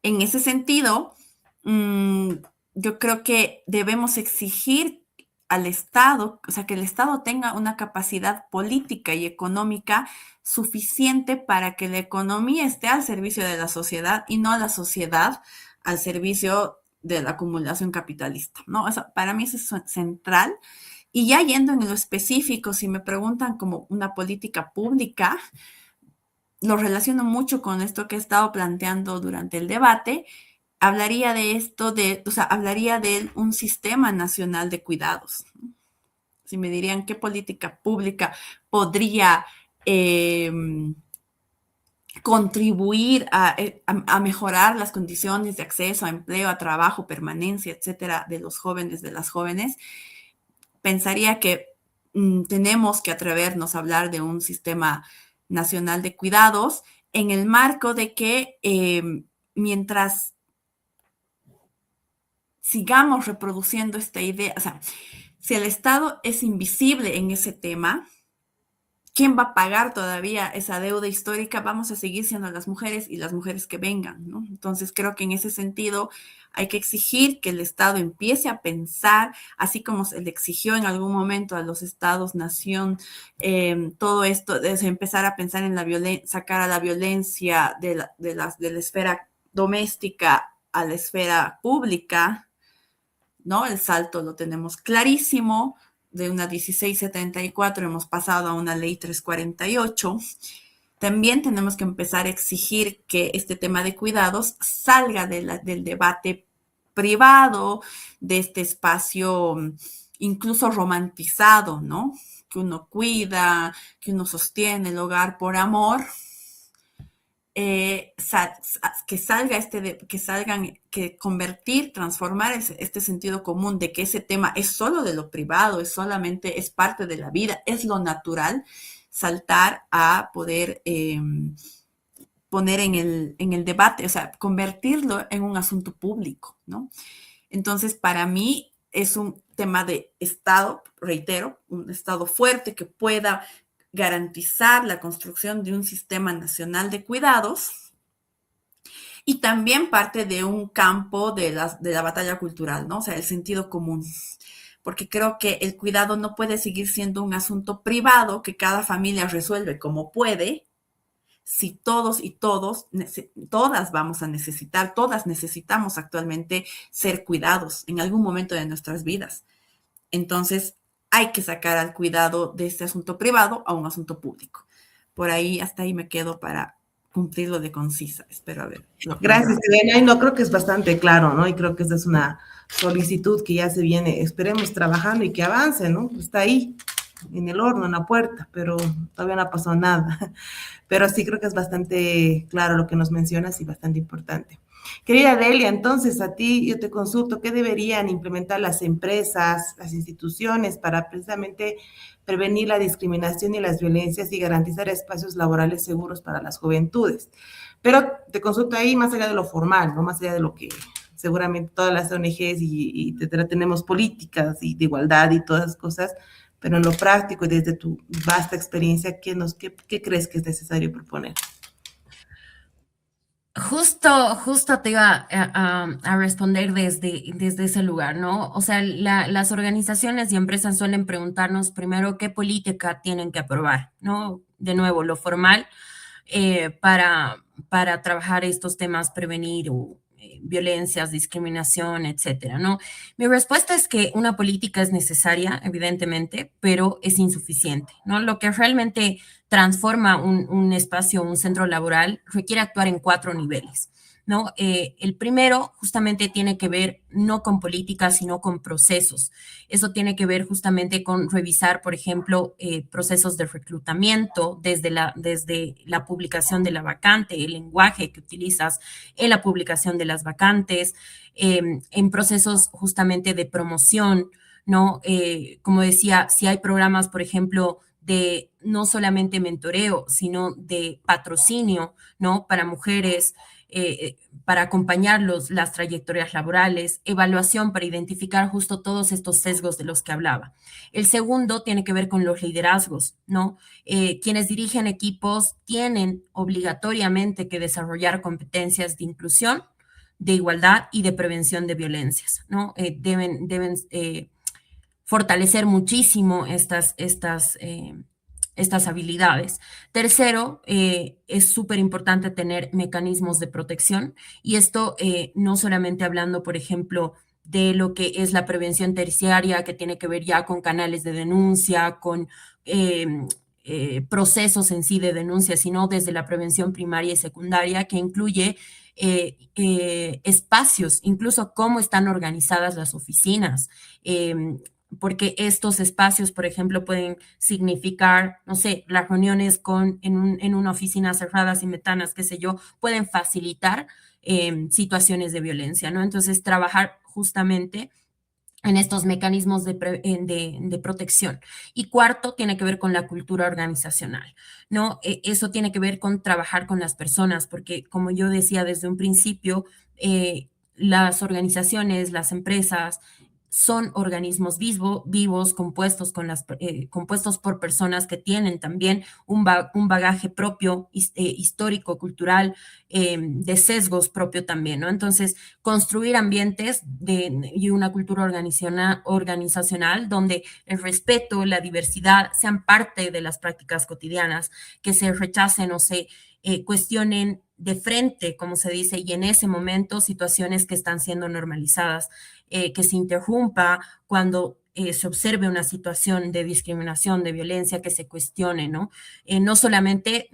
en ese sentido, yo creo que debemos exigir al Estado, o sea, que el Estado tenga una capacidad política y económica suficiente para que la economía esté al servicio de la sociedad y no la sociedad al servicio de la acumulación capitalista, ¿no? O sea, para mí eso es central. Y ya yendo en lo específico, si me preguntan como una política pública, lo relaciono mucho con esto que he estado planteando durante el debate. Hablaría de esto, hablaría de un sistema nacional de cuidados. Si me dirían qué política pública podría contribuir a mejorar las condiciones de acceso a empleo, a trabajo, permanencia, etcétera, de los jóvenes, de las jóvenes, pensaría que tenemos que atrevernos a hablar de un sistema nacional de cuidados en el marco de que mientras sigamos reproduciendo esta idea, o sea, si el Estado es invisible en ese tema, ¿quién va a pagar todavía esa deuda histórica? Vamos a seguir siendo las mujeres y las mujeres que vengan, ¿no? Entonces, creo que en ese sentido hay que exigir que el Estado empiece a pensar, así como se le exigió en algún momento a los Estados-nación, todo esto, de empezar a pensar en la violencia, sacar a la violencia de la esfera doméstica a la esfera pública, ¿no? El salto lo tenemos clarísimo. De una 1674 hemos pasado a una ley 348. También tenemos que empezar a exigir que este tema de cuidados salga del debate privado, de este espacio incluso romantizado, ¿no? Que uno cuida, que uno sostiene el hogar por amor. transformar este sentido común de que ese tema es solo de lo privado, es parte de la vida, es lo natural, saltar a poder poner en el debate, o sea, convertirlo en un asunto público, ¿no? Entonces, para mí es un tema de Estado, reitero, un Estado fuerte que pueda garantizar la construcción de un sistema nacional de cuidados y también parte de un campo de la batalla cultural, ¿no? O sea, el sentido común. Porque creo que el cuidado no puede seguir siendo un asunto privado que cada familia resuelve como puede, si todos y todas vamos a necesitar, todas necesitamos actualmente ser cuidados en algún momento de nuestras vidas. Entonces, hay que sacar al cuidado de este asunto privado a un asunto público. Por ahí, hasta ahí me quedo para cumplirlo de concisa. Espero haber. Gracias, Elena. Y no, creo que es bastante claro, ¿no? Y creo que esa es una solicitud que ya se viene, esperemos, trabajando y que avance, ¿no? Está ahí, en el horno, en la puerta, pero todavía no ha pasado nada. Pero sí creo que es bastante claro lo que nos mencionas y bastante importante. Querida Delia, entonces a ti yo te consulto, ¿qué deberían implementar las empresas, las instituciones para precisamente prevenir la discriminación y las violencias y garantizar espacios laborales seguros para las juventudes? Pero te consulto ahí más allá de lo formal, ¿no? Más allá de lo que seguramente todas las ONGs y tenemos políticas y de igualdad y todas esas cosas, pero en lo práctico y desde tu vasta experiencia, ¿qué crees que es necesario proponer? Justo te iba a responder desde ese lugar, ¿no? O sea, las organizaciones y empresas suelen preguntarnos primero qué política tienen que aprobar, ¿no? De nuevo, lo formal para trabajar estos temas, prevenir violencias, discriminación, etcétera, ¿no? Mi respuesta es que una política es necesaria, evidentemente, pero es insuficiente, ¿no? Lo que realmente transforma un espacio, un centro laboral, requiere actuar en 4 niveles, ¿no? El primero justamente tiene que ver no con políticas, sino con procesos. Eso tiene que ver justamente con revisar, por ejemplo, procesos de reclutamiento desde la publicación de la vacante, el lenguaje que utilizas en la publicación de las vacantes, en procesos justamente de promoción, ¿no? Como decía, si hay programas, por ejemplo, de no solamente mentoreo, sino de patrocinio, ¿no? Para mujeres, para acompañarlos las trayectorias laborales, evaluación para identificar justo todos estos sesgos de los que hablaba. El segundo tiene que ver con los liderazgos, ¿no? Quienes dirigen equipos tienen obligatoriamente que desarrollar competencias de inclusión, de igualdad y de prevención de violencias, ¿no? Deben fortalecer muchísimo estas habilidades. Tercero, es súper importante tener mecanismos de protección y esto no solamente hablando, por ejemplo, de lo que es la prevención terciaria, que tiene que ver ya con canales de denuncia, con procesos en sí de denuncia, sino desde la prevención primaria y secundaria, que incluye espacios, incluso cómo están organizadas las oficinas, porque estos espacios, por ejemplo, pueden significar, no sé, las reuniones en una oficina cerrada, sin ventanas, qué sé yo, pueden facilitar situaciones de violencia, ¿no? Entonces, trabajar justamente en estos mecanismos de protección. Y cuarto, tiene que ver con la cultura organizacional, ¿no? Eso tiene que ver con trabajar con las personas, porque como yo decía desde un principio, las organizaciones, las empresas, son organismos vivos compuestos, compuestos por personas que tienen también un bagaje propio, histórico, cultural, de sesgos propio también, ¿no? Entonces, construir ambientes y una cultura organizacional donde el respeto, la diversidad sean parte de las prácticas cotidianas, que se rechacen o se cuestionen de frente, como se dice, y en ese momento situaciones que están siendo normalizadas, que se interrumpa cuando se observe una situación de discriminación, de violencia, que se cuestione, ¿no? No solamente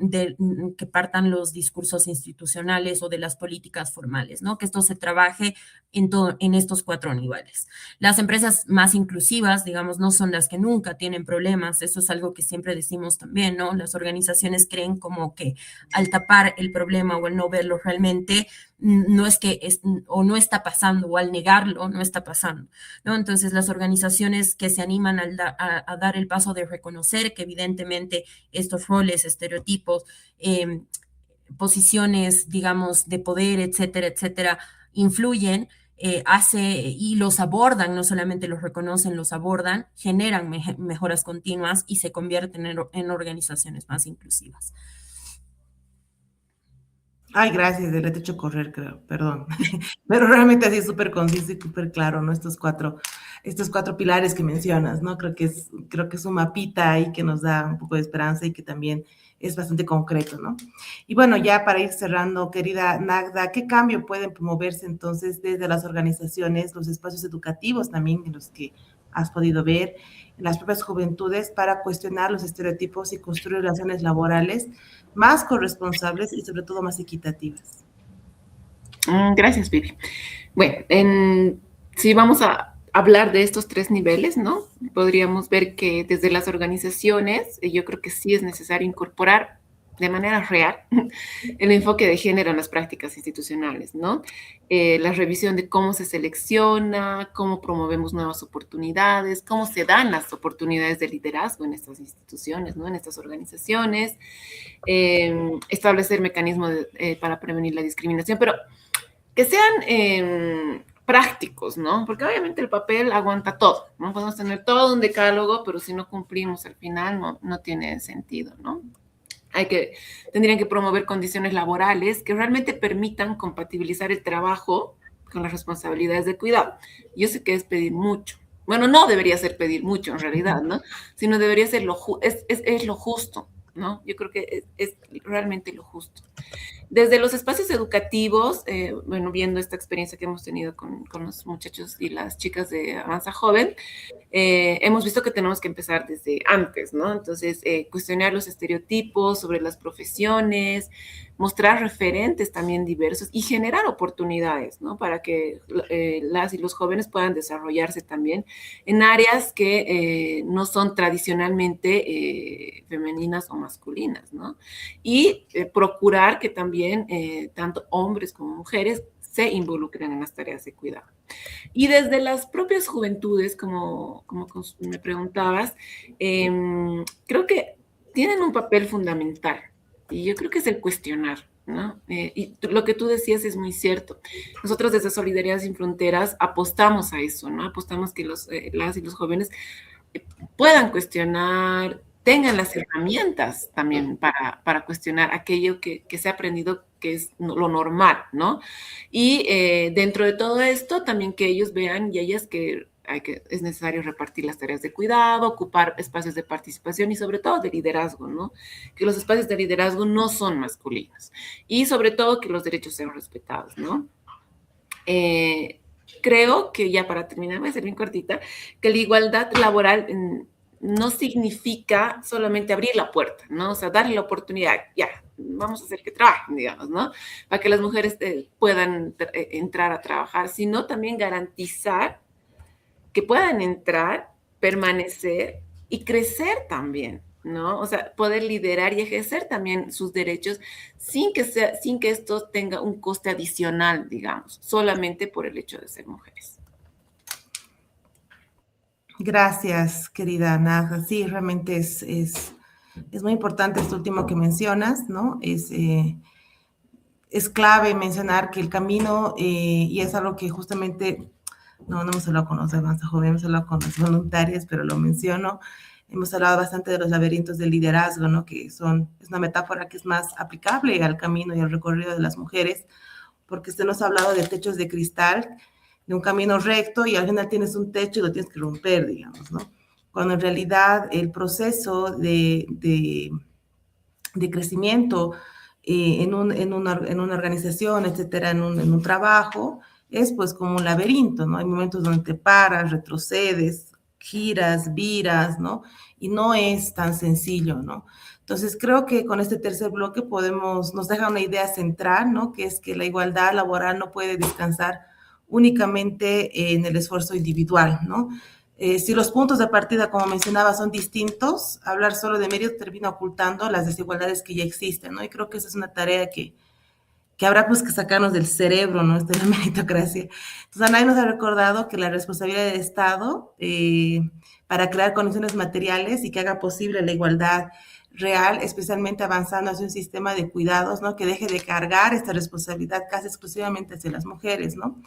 que partan los discursos institucionales o de las políticas formales, ¿no? Que esto se trabaje en estos 4 niveles. Las empresas más inclusivas, digamos, no son las que nunca tienen problemas, eso es algo que siempre decimos también, ¿no? Las organizaciones creen como que al tapar el problema o al no verlo realmente, no es que o no está pasando, o al negarlo no está pasando, ¿no? Entonces las organizaciones que se animan a dar el paso de reconocer que evidentemente estos roles, estereotipos, posiciones, digamos, de poder, etcétera, etcétera, influyen, y los abordan, no solamente los reconocen, los abordan, generan mejoras continuas y se convierten en organizaciones más inclusivas. Ay, gracias, le he hecho correr, creo, perdón. Pero realmente así es súper conciso y súper claro, ¿no? Estos cuatro pilares que mencionas, ¿no? Creo que es un mapita ahí que nos da un poco de esperanza y que también es bastante concreto, ¿no? Y bueno, ya para ir cerrando, querida Nagda, ¿qué cambio pueden promoverse entonces desde las organizaciones, los espacios educativos también en los que has podido ver, en las propias juventudes, para cuestionar los estereotipos y construir relaciones laborales más corresponsables y sobre todo más equitativas? Gracias, Vivi. Bueno, si vamos a hablar de estos 3 niveles, ¿no? Podríamos ver que desde las organizaciones, yo creo que sí es necesario incorporar de manera real el enfoque de género en las prácticas institucionales, ¿no? La revisión de cómo se selecciona, cómo promovemos nuevas oportunidades, cómo se dan las oportunidades de liderazgo en estas instituciones, ¿no? En estas organizaciones, establecer mecanismos para prevenir la discriminación, pero que sean prácticos, ¿no? Porque obviamente el papel aguanta todo, ¿no? Podemos tener todo un decálogo, pero si no cumplimos al final no tiene sentido, ¿no? Tendrían que promover condiciones laborales que realmente permitan compatibilizar el trabajo con las responsabilidades de cuidado. Yo sé que es pedir mucho. Bueno, no debería ser pedir mucho en realidad, ¿no? Sino debería ser lo justo, ¿no? Yo creo que es realmente lo justo. Desde los espacios educativos, bueno, viendo esta experiencia que hemos tenido con los muchachos y las chicas de Avanza Joven, hemos visto que tenemos que empezar desde antes, ¿no? Entonces, cuestionar los estereotipos sobre las profesiones, mostrar referentes también diversos y generar oportunidades, ¿no? Para que las y los jóvenes puedan desarrollarse también en áreas que no son tradicionalmente femeninas o masculinas, ¿no? Y procurar que también tanto hombres como mujeres se involucren en las tareas de cuidado. Y desde las propias juventudes, como me preguntabas, creo que tienen un papel fundamental y yo creo que es el cuestionar, ¿no? Y lo que tú decías es muy cierto. Nosotros desde Solidaridad Sin Fronteras apostamos a eso, ¿no? Apostamos que las y los jóvenes puedan cuestionar, tengan las herramientas también para cuestionar aquello que se ha aprendido que es lo normal, ¿no? Y dentro de todo esto, también que ellos vean y ellas que es necesario repartir las tareas de cuidado, ocupar espacios de participación y sobre todo de liderazgo, ¿no? Que los espacios de liderazgo no son masculinos y sobre todo que los derechos sean respetados, ¿no? Creo que ya para terminar, voy a ser bien cortita, que la igualdad laboral no significa solamente abrir la puerta, ¿no? O sea, darle la oportunidad, ya, vamos a hacer que trabajen, digamos, ¿no? Para que las mujeres puedan entrar a trabajar, sino también garantizar que puedan entrar, permanecer y crecer también, ¿no? O sea, poder liderar y ejercer también sus derechos sin que esto tenga un coste adicional, digamos, solamente por el hecho de ser mujeres. Gracias, querida Nagda. Sí, realmente es muy importante esto último que mencionas, ¿no? Es clave mencionar que el camino, y es algo que justamente, no hemos hablado con los de Avanza Joven, hemos hablado con las voluntarias, pero lo menciono, hemos hablado bastante de los laberintos del liderazgo, ¿no? Que es una metáfora que es más aplicable al camino y al recorrido de las mujeres, porque usted nos ha hablado de techos de cristal, de un camino recto y al final tienes un techo y lo tienes que romper, digamos, ¿no? Cuando en realidad el proceso de crecimiento en una organización, etcétera, en un trabajo, es pues como un laberinto, ¿no? Hay momentos donde te paras, retrocedes, giras, viras, ¿no? Y no es tan sencillo, ¿no? Entonces, creo que con este tercer bloque nos deja una idea central, ¿no? Que es que la igualdad laboral no puede descansar únicamente en el esfuerzo individual, ¿no? Si los puntos de partida, como mencionaba, son distintos, hablar solo de mérito termina ocultando las desigualdades que ya existen, ¿no? Y creo que esa es una tarea que habrá pues que sacarnos del cerebro, ¿no? Esto de la meritocracia. Entonces, Anay nos ha recordado que la responsabilidad del Estado para crear condiciones materiales y que haga posible la igualdad real, especialmente avanzando hacia un sistema de cuidados, ¿no? Que deje de cargar esta responsabilidad casi exclusivamente hacia las mujeres, ¿no?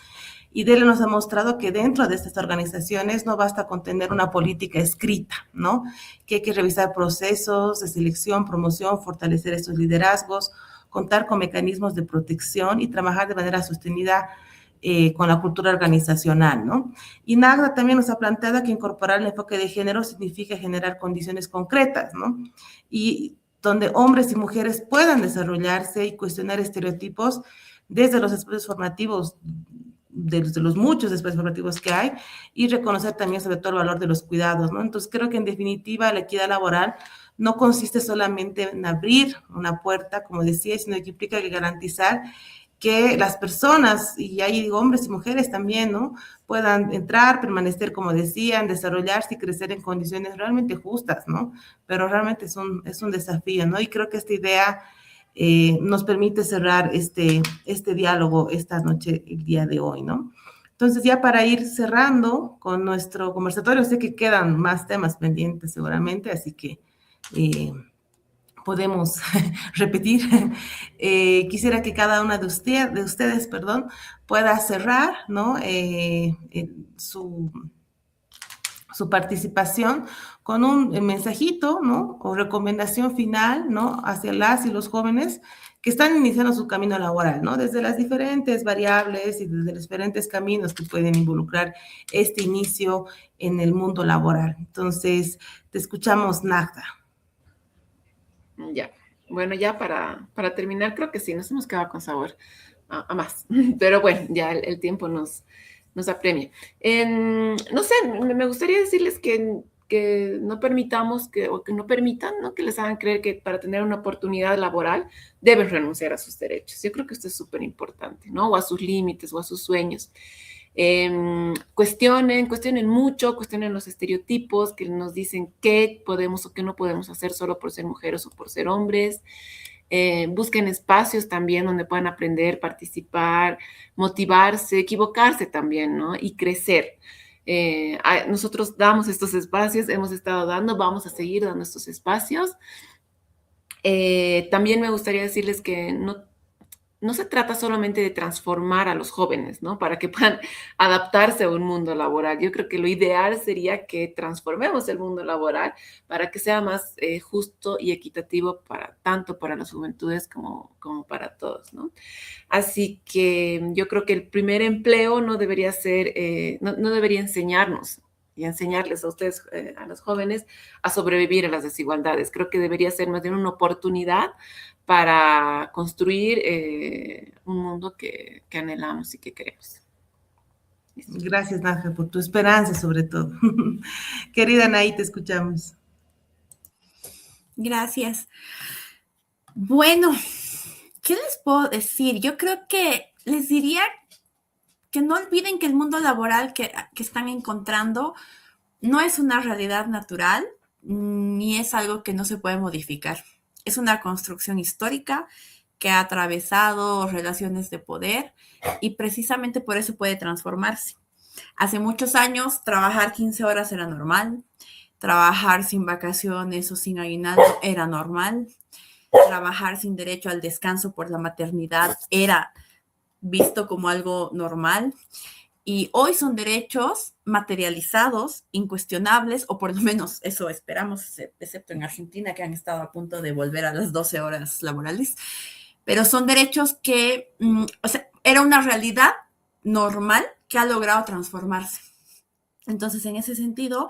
Y Delia nos ha mostrado que dentro de estas organizaciones no basta con tener una política escrita, ¿no? Que hay que revisar procesos de selección, promoción, fortalecer estos liderazgos, contar con mecanismos de protección y trabajar de manera sostenida con la cultura organizacional, ¿no? Y NAGDA también nos ha planteado que incorporar el enfoque de género significa generar condiciones concretas, ¿no? Y donde hombres y mujeres puedan desarrollarse y cuestionar estereotipos desde los espacios formativos, de los muchos espacios formativos que hay, y reconocer también sobre todo el valor de los cuidados, ¿no? Entonces creo que en definitiva la equidad laboral no consiste solamente en abrir una puerta, como decía, sino que implica garantizar que las personas, y ahí digo hombres y mujeres también, ¿no? Puedan entrar, permanecer, como decían, desarrollarse y crecer en condiciones realmente justas, ¿no? Pero realmente es un desafío, ¿no? Y creo que esta idea nos permite cerrar este diálogo esta noche, el día de hoy, ¿no? Entonces, ya para ir cerrando con nuestro conversatorio, sé que quedan más temas pendientes seguramente, así que podemos repetir. Quisiera que cada una de ustedes, pueda cerrar, ¿no? Su participación con un mensajito, ¿no? O recomendación final, ¿no? Hacia las y los jóvenes que están iniciando su camino laboral, ¿no? Desde las diferentes variables y desde los diferentes caminos que pueden involucrar este inicio en el mundo laboral. Entonces, te escuchamos, Nagda. Ya, bueno, ya para terminar, creo que sí, nos hemos quedado con sabor a más, pero bueno, ya el tiempo nos apremia. No sé, me gustaría decirles que no permitamos o que no permitan, ¿no? Que les hagan creer que para tener una oportunidad laboral deben renunciar a sus derechos. Yo creo que esto es súper importante, ¿no? O a sus límites o a sus sueños. Cuestionen mucho, cuestionen los estereotipos que nos dicen qué podemos o qué no podemos hacer solo por ser mujeres o por ser hombres. Busquen espacios también donde puedan aprender, participar, motivarse, equivocarse también, ¿no? Y crecer. Nosotros damos estos espacios, hemos estado dando, vamos a seguir dando estos espacios. También me gustaría decirles que no se trata solamente de transformar a los jóvenes, ¿no? Para que puedan adaptarse a un mundo laboral. Yo creo que lo ideal sería que transformemos el mundo laboral para que sea más justo y equitativo tanto para las juventudes como para todos, ¿no? Así que yo creo que el primer empleo no debería ser, no debería enseñarnos y enseñarles a ustedes, a los jóvenes, a sobrevivir a las desigualdades. Creo que debería ser más bien una oportunidad para construir un mundo que anhelamos y que queremos. Gracias, Nájera, por tu esperanza, sobre todo. Querida Anaí, te escuchamos. Gracias. Bueno, ¿qué les puedo decir? Yo creo que les diría que no olviden que el mundo laboral que están encontrando no es una realidad natural, ni es algo que no se puede modificar. Es una construcción histórica que ha atravesado relaciones de poder y precisamente por eso puede transformarse. Hace muchos años trabajar 15 horas era normal, trabajar sin vacaciones o sin aguinaldo era normal, trabajar sin derecho al descanso por la maternidad era visto como algo normal. Y hoy son derechos materializados, incuestionables, o por lo menos eso esperamos, excepto en Argentina, que han estado a punto de volver a las 12 horas laborales. Pero son derechos que, o sea, era una realidad normal que ha logrado transformarse. Entonces, en ese sentido,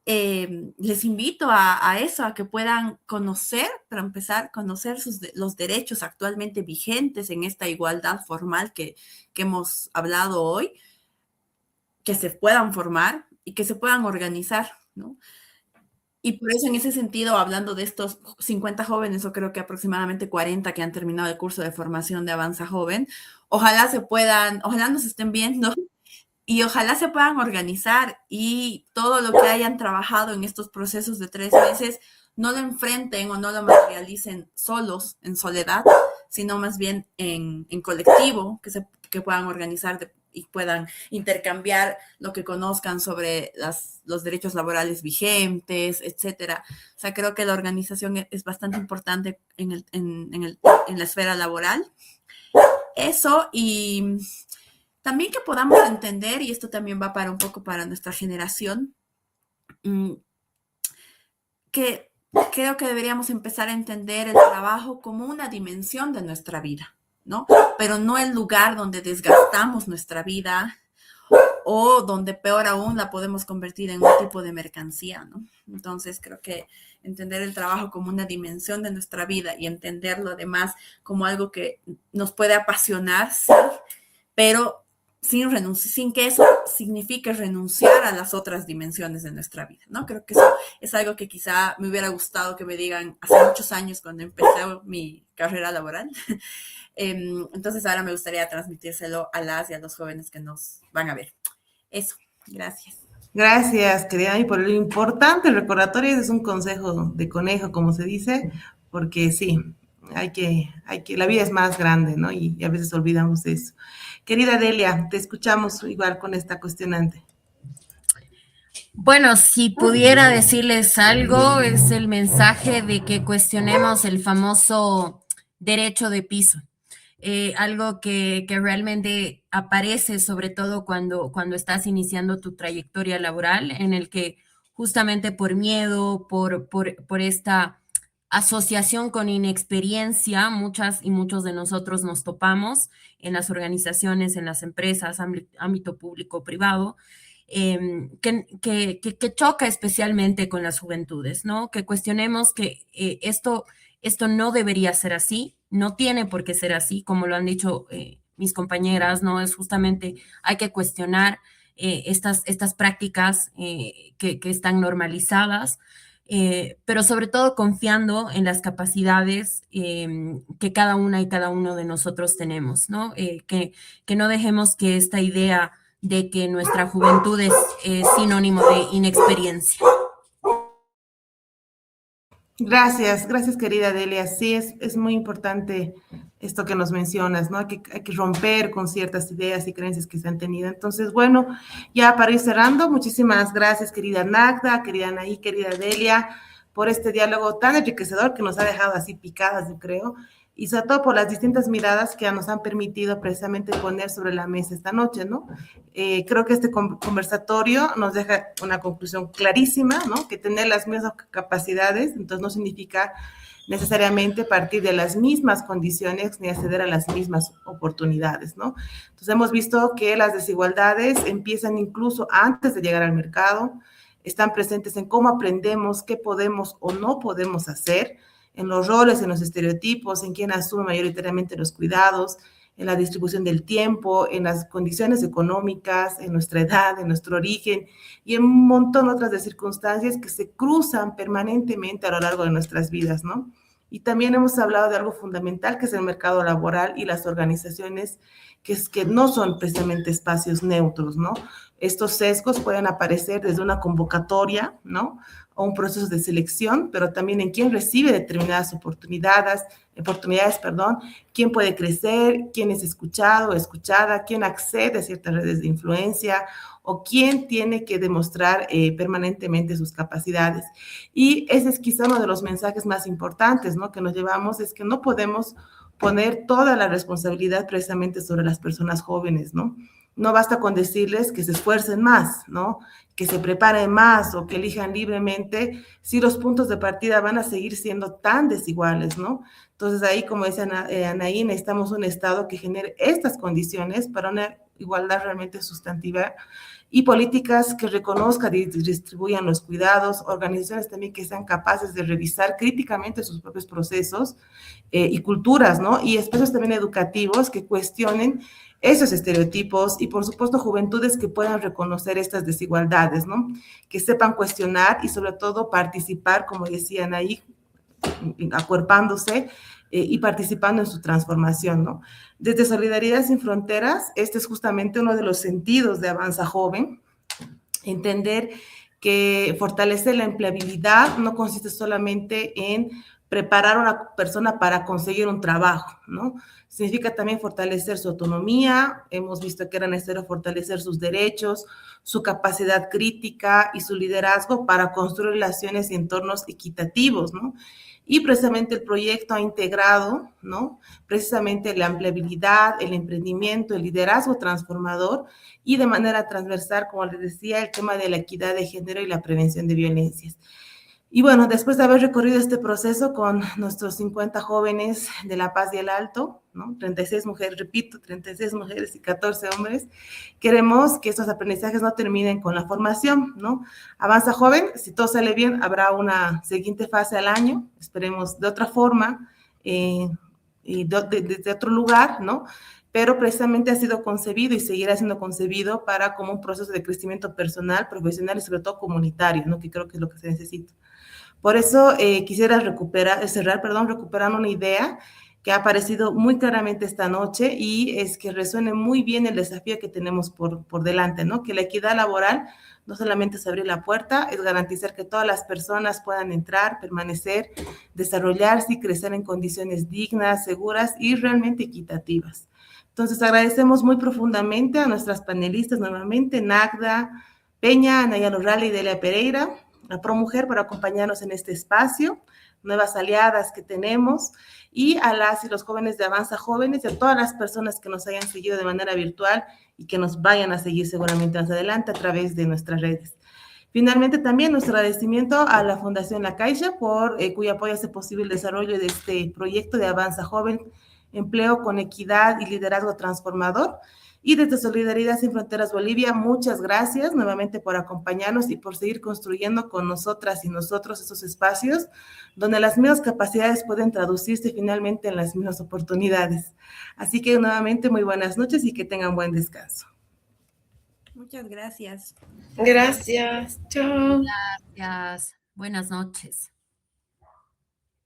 les invito a eso, a que puedan conocer, para empezar, conocer los derechos actualmente vigentes en esta igualdad formal que hemos hablado hoy, que se puedan formar y que se puedan organizar, ¿no? Y por eso, en ese sentido, hablando de estos 50 jóvenes, o creo que aproximadamente 40 que han terminado el curso de formación de Avanza Joven, ojalá nos estén viendo y ojalá se puedan organizar y todo lo que hayan trabajado en estos procesos de 3 meses no lo enfrenten o no lo materialicen solos, en soledad, sino más bien en colectivo, que puedan organizar y puedan intercambiar lo que conozcan sobre los derechos laborales vigentes, etcétera. O sea, creo que la organización es bastante importante en la esfera laboral. Eso, y también que podamos entender, y esto también va para un poco para nuestra generación, que creo que deberíamos empezar a entender el trabajo como una dimensión de nuestra vida, ¿no? Pero no el lugar donde desgastamos nuestra vida o donde peor aún la podemos convertir en un tipo de mercancía, ¿no? Entonces creo que entender el trabajo como una dimensión de nuestra vida y entenderlo además como algo que nos puede apasionar, sí, pero sin que eso signifique renunciar a las otras dimensiones de nuestra vida, ¿no? Creo que eso es algo que quizá me hubiera gustado que me digan hace muchos años cuando empecé mi carrera laboral. Entonces ahora me gustaría transmitírselo a las y a los jóvenes que nos van a ver. Eso, gracias. Gracias, querida, y por lo importante, el recordatorio es un consejo de conejo, como se dice, porque sí, la vida es más grande, ¿no? Y a veces olvidamos eso. Querida Delia, te escuchamos igual con esta cuestionante. Bueno, si pudiera decirles algo, es el mensaje de que cuestionemos el famoso derecho de piso. Algo que realmente aparece sobre todo cuando estás iniciando tu trayectoria laboral, en el que justamente por miedo, por esta asociación con inexperiencia, muchas y muchos de nosotros nos topamos en las organizaciones, en las empresas, ámbito público, privado, que choca especialmente con las juventudes, ¿no? Que cuestionemos que esto no debería ser así, no tiene por qué ser así, como lo han dicho mis compañeras, ¿no? Es justamente, hay que cuestionar estas prácticas que están normalizadas, pero sobre todo confiando en las capacidades que cada una y cada uno de nosotros tenemos, ¿no? Que no dejemos que esta idea de que nuestra juventud es sinónimo de inexperiencia. Gracias querida Delia. Sí, es muy importante esto que nos mencionas, ¿no? Hay que romper con ciertas ideas y creencias que se han tenido. Entonces, bueno, ya para ir cerrando, muchísimas gracias, querida Nagda, querida Anaí, querida Delia, por este diálogo tan enriquecedor que nos ha dejado así picadas, yo creo, y sobre todo por las distintas miradas que nos han permitido precisamente poner sobre la mesa esta noche, ¿no? Creo que este conversatorio nos deja una conclusión clarísima, ¿no? Que tener las mismas capacidades, entonces no significa necesariamente partir de las mismas condiciones ni acceder a las mismas oportunidades, ¿no? Entonces hemos visto que las desigualdades empiezan incluso antes de llegar al mercado, están presentes en cómo aprendemos, qué podemos o no podemos hacer, en los roles, en los estereotipos, en quién asume mayoritariamente los cuidados, en la distribución del tiempo, en las condiciones económicas, en nuestra edad, en nuestro origen y en un montón otras de circunstancias que se cruzan permanentemente a lo largo de nuestras vidas, ¿no? Y también hemos hablado de algo fundamental que es el mercado laboral y las organizaciones que no son precisamente espacios neutros, ¿no? Estos sesgos pueden aparecer desde una convocatoria, ¿no? O un proceso de selección, pero también en quién recibe determinadas oportunidades, quién puede crecer, quién es escuchado o escuchada, quién accede a ciertas redes de influencia o quién tiene que demostrar permanentemente sus capacidades. Y ese es quizá uno de los mensajes más importantes, ¿no? Que nos llevamos, es que no podemos poner toda la responsabilidad precisamente sobre las personas jóvenes, ¿no? No basta con decirles que se esfuercen más, ¿no? Que se preparen más o que elijan libremente, si los puntos de partida van a seguir siendo tan desiguales, ¿no? Entonces ahí, como dice Anaí, necesitamos un Estado que genere estas condiciones para una igualdad realmente sustantiva, y políticas que reconozcan y distribuyan los cuidados, organizaciones también que sean capaces de revisar críticamente sus propios procesos y culturas, ¿no? Y espacios también educativos que cuestionen esos estereotipos y, por supuesto, juventudes que puedan reconocer estas desigualdades, ¿no? Que sepan cuestionar y, sobre todo, participar, como decían ahí, acuerpándose y participando en su transformación, ¿no? Desde Solidaridad Sin Fronteras, este es justamente uno de los sentidos de Avanza Joven, entender que fortalecer la empleabilidad no consiste solamente en preparar a una persona para conseguir un trabajo, ¿no? Significa también fortalecer su autonomía, hemos visto que era necesario fortalecer sus derechos, su capacidad crítica y su liderazgo para construir relaciones y entornos equitativos, ¿no? Y precisamente el proyecto ha integrado, ¿no? Precisamente la empleabilidad, el emprendimiento, el liderazgo transformador y de manera transversal, como les decía, el tema de la equidad de género y la prevención de violencias. Y bueno, después de haber recorrido este proceso con nuestros 50 jóvenes de La Paz y el Alto, ¿no? 36 mujeres, repito, 36 mujeres y 14 hombres, queremos que estos aprendizajes no terminen con la formación, ¿no? Avanza Joven, si todo sale bien, habrá una siguiente fase al año, esperemos de otra forma, y desde otro lugar, ¿no? Pero precisamente ha sido concebido y seguirá siendo concebido para como un proceso de crecimiento personal, profesional y sobre todo comunitario, ¿no? Que creo que es lo que se necesita. Por eso quisiera cerrar, recuperando una idea que ha aparecido muy claramente esta noche y es que resuene muy bien el desafío que tenemos por delante, ¿no? Que la equidad laboral no solamente es abrir la puerta, es garantizar que todas las personas puedan entrar, permanecer, desarrollarse y crecer en condiciones dignas, seguras y realmente equitativas. Entonces, agradecemos muy profundamente a nuestras panelistas nuevamente, Nagda Peña, Anaya Lorrale y Delia Pereira, a ProMujer por acompañarnos en este espacio, nuevas aliadas que tenemos, y a las y los jóvenes de Avanza Jóvenes y a todas las personas que nos hayan seguido de manera virtual y que nos vayan a seguir seguramente más adelante a través de nuestras redes. Finalmente, también nuestro agradecimiento a la Fundación La Caixa, por cuyo apoyo hace posible el desarrollo de este proyecto de Avanza Joven, empleo con equidad y liderazgo transformador. Y desde Solidaridad Sin Fronteras Bolivia, muchas gracias nuevamente por acompañarnos y por seguir construyendo con nosotras y nosotros esos espacios donde las mismas capacidades pueden traducirse finalmente en las mismas oportunidades. Así que nuevamente muy buenas noches y que tengan buen descanso. Muchas gracias. Gracias. Chao. Gracias. Buenas noches.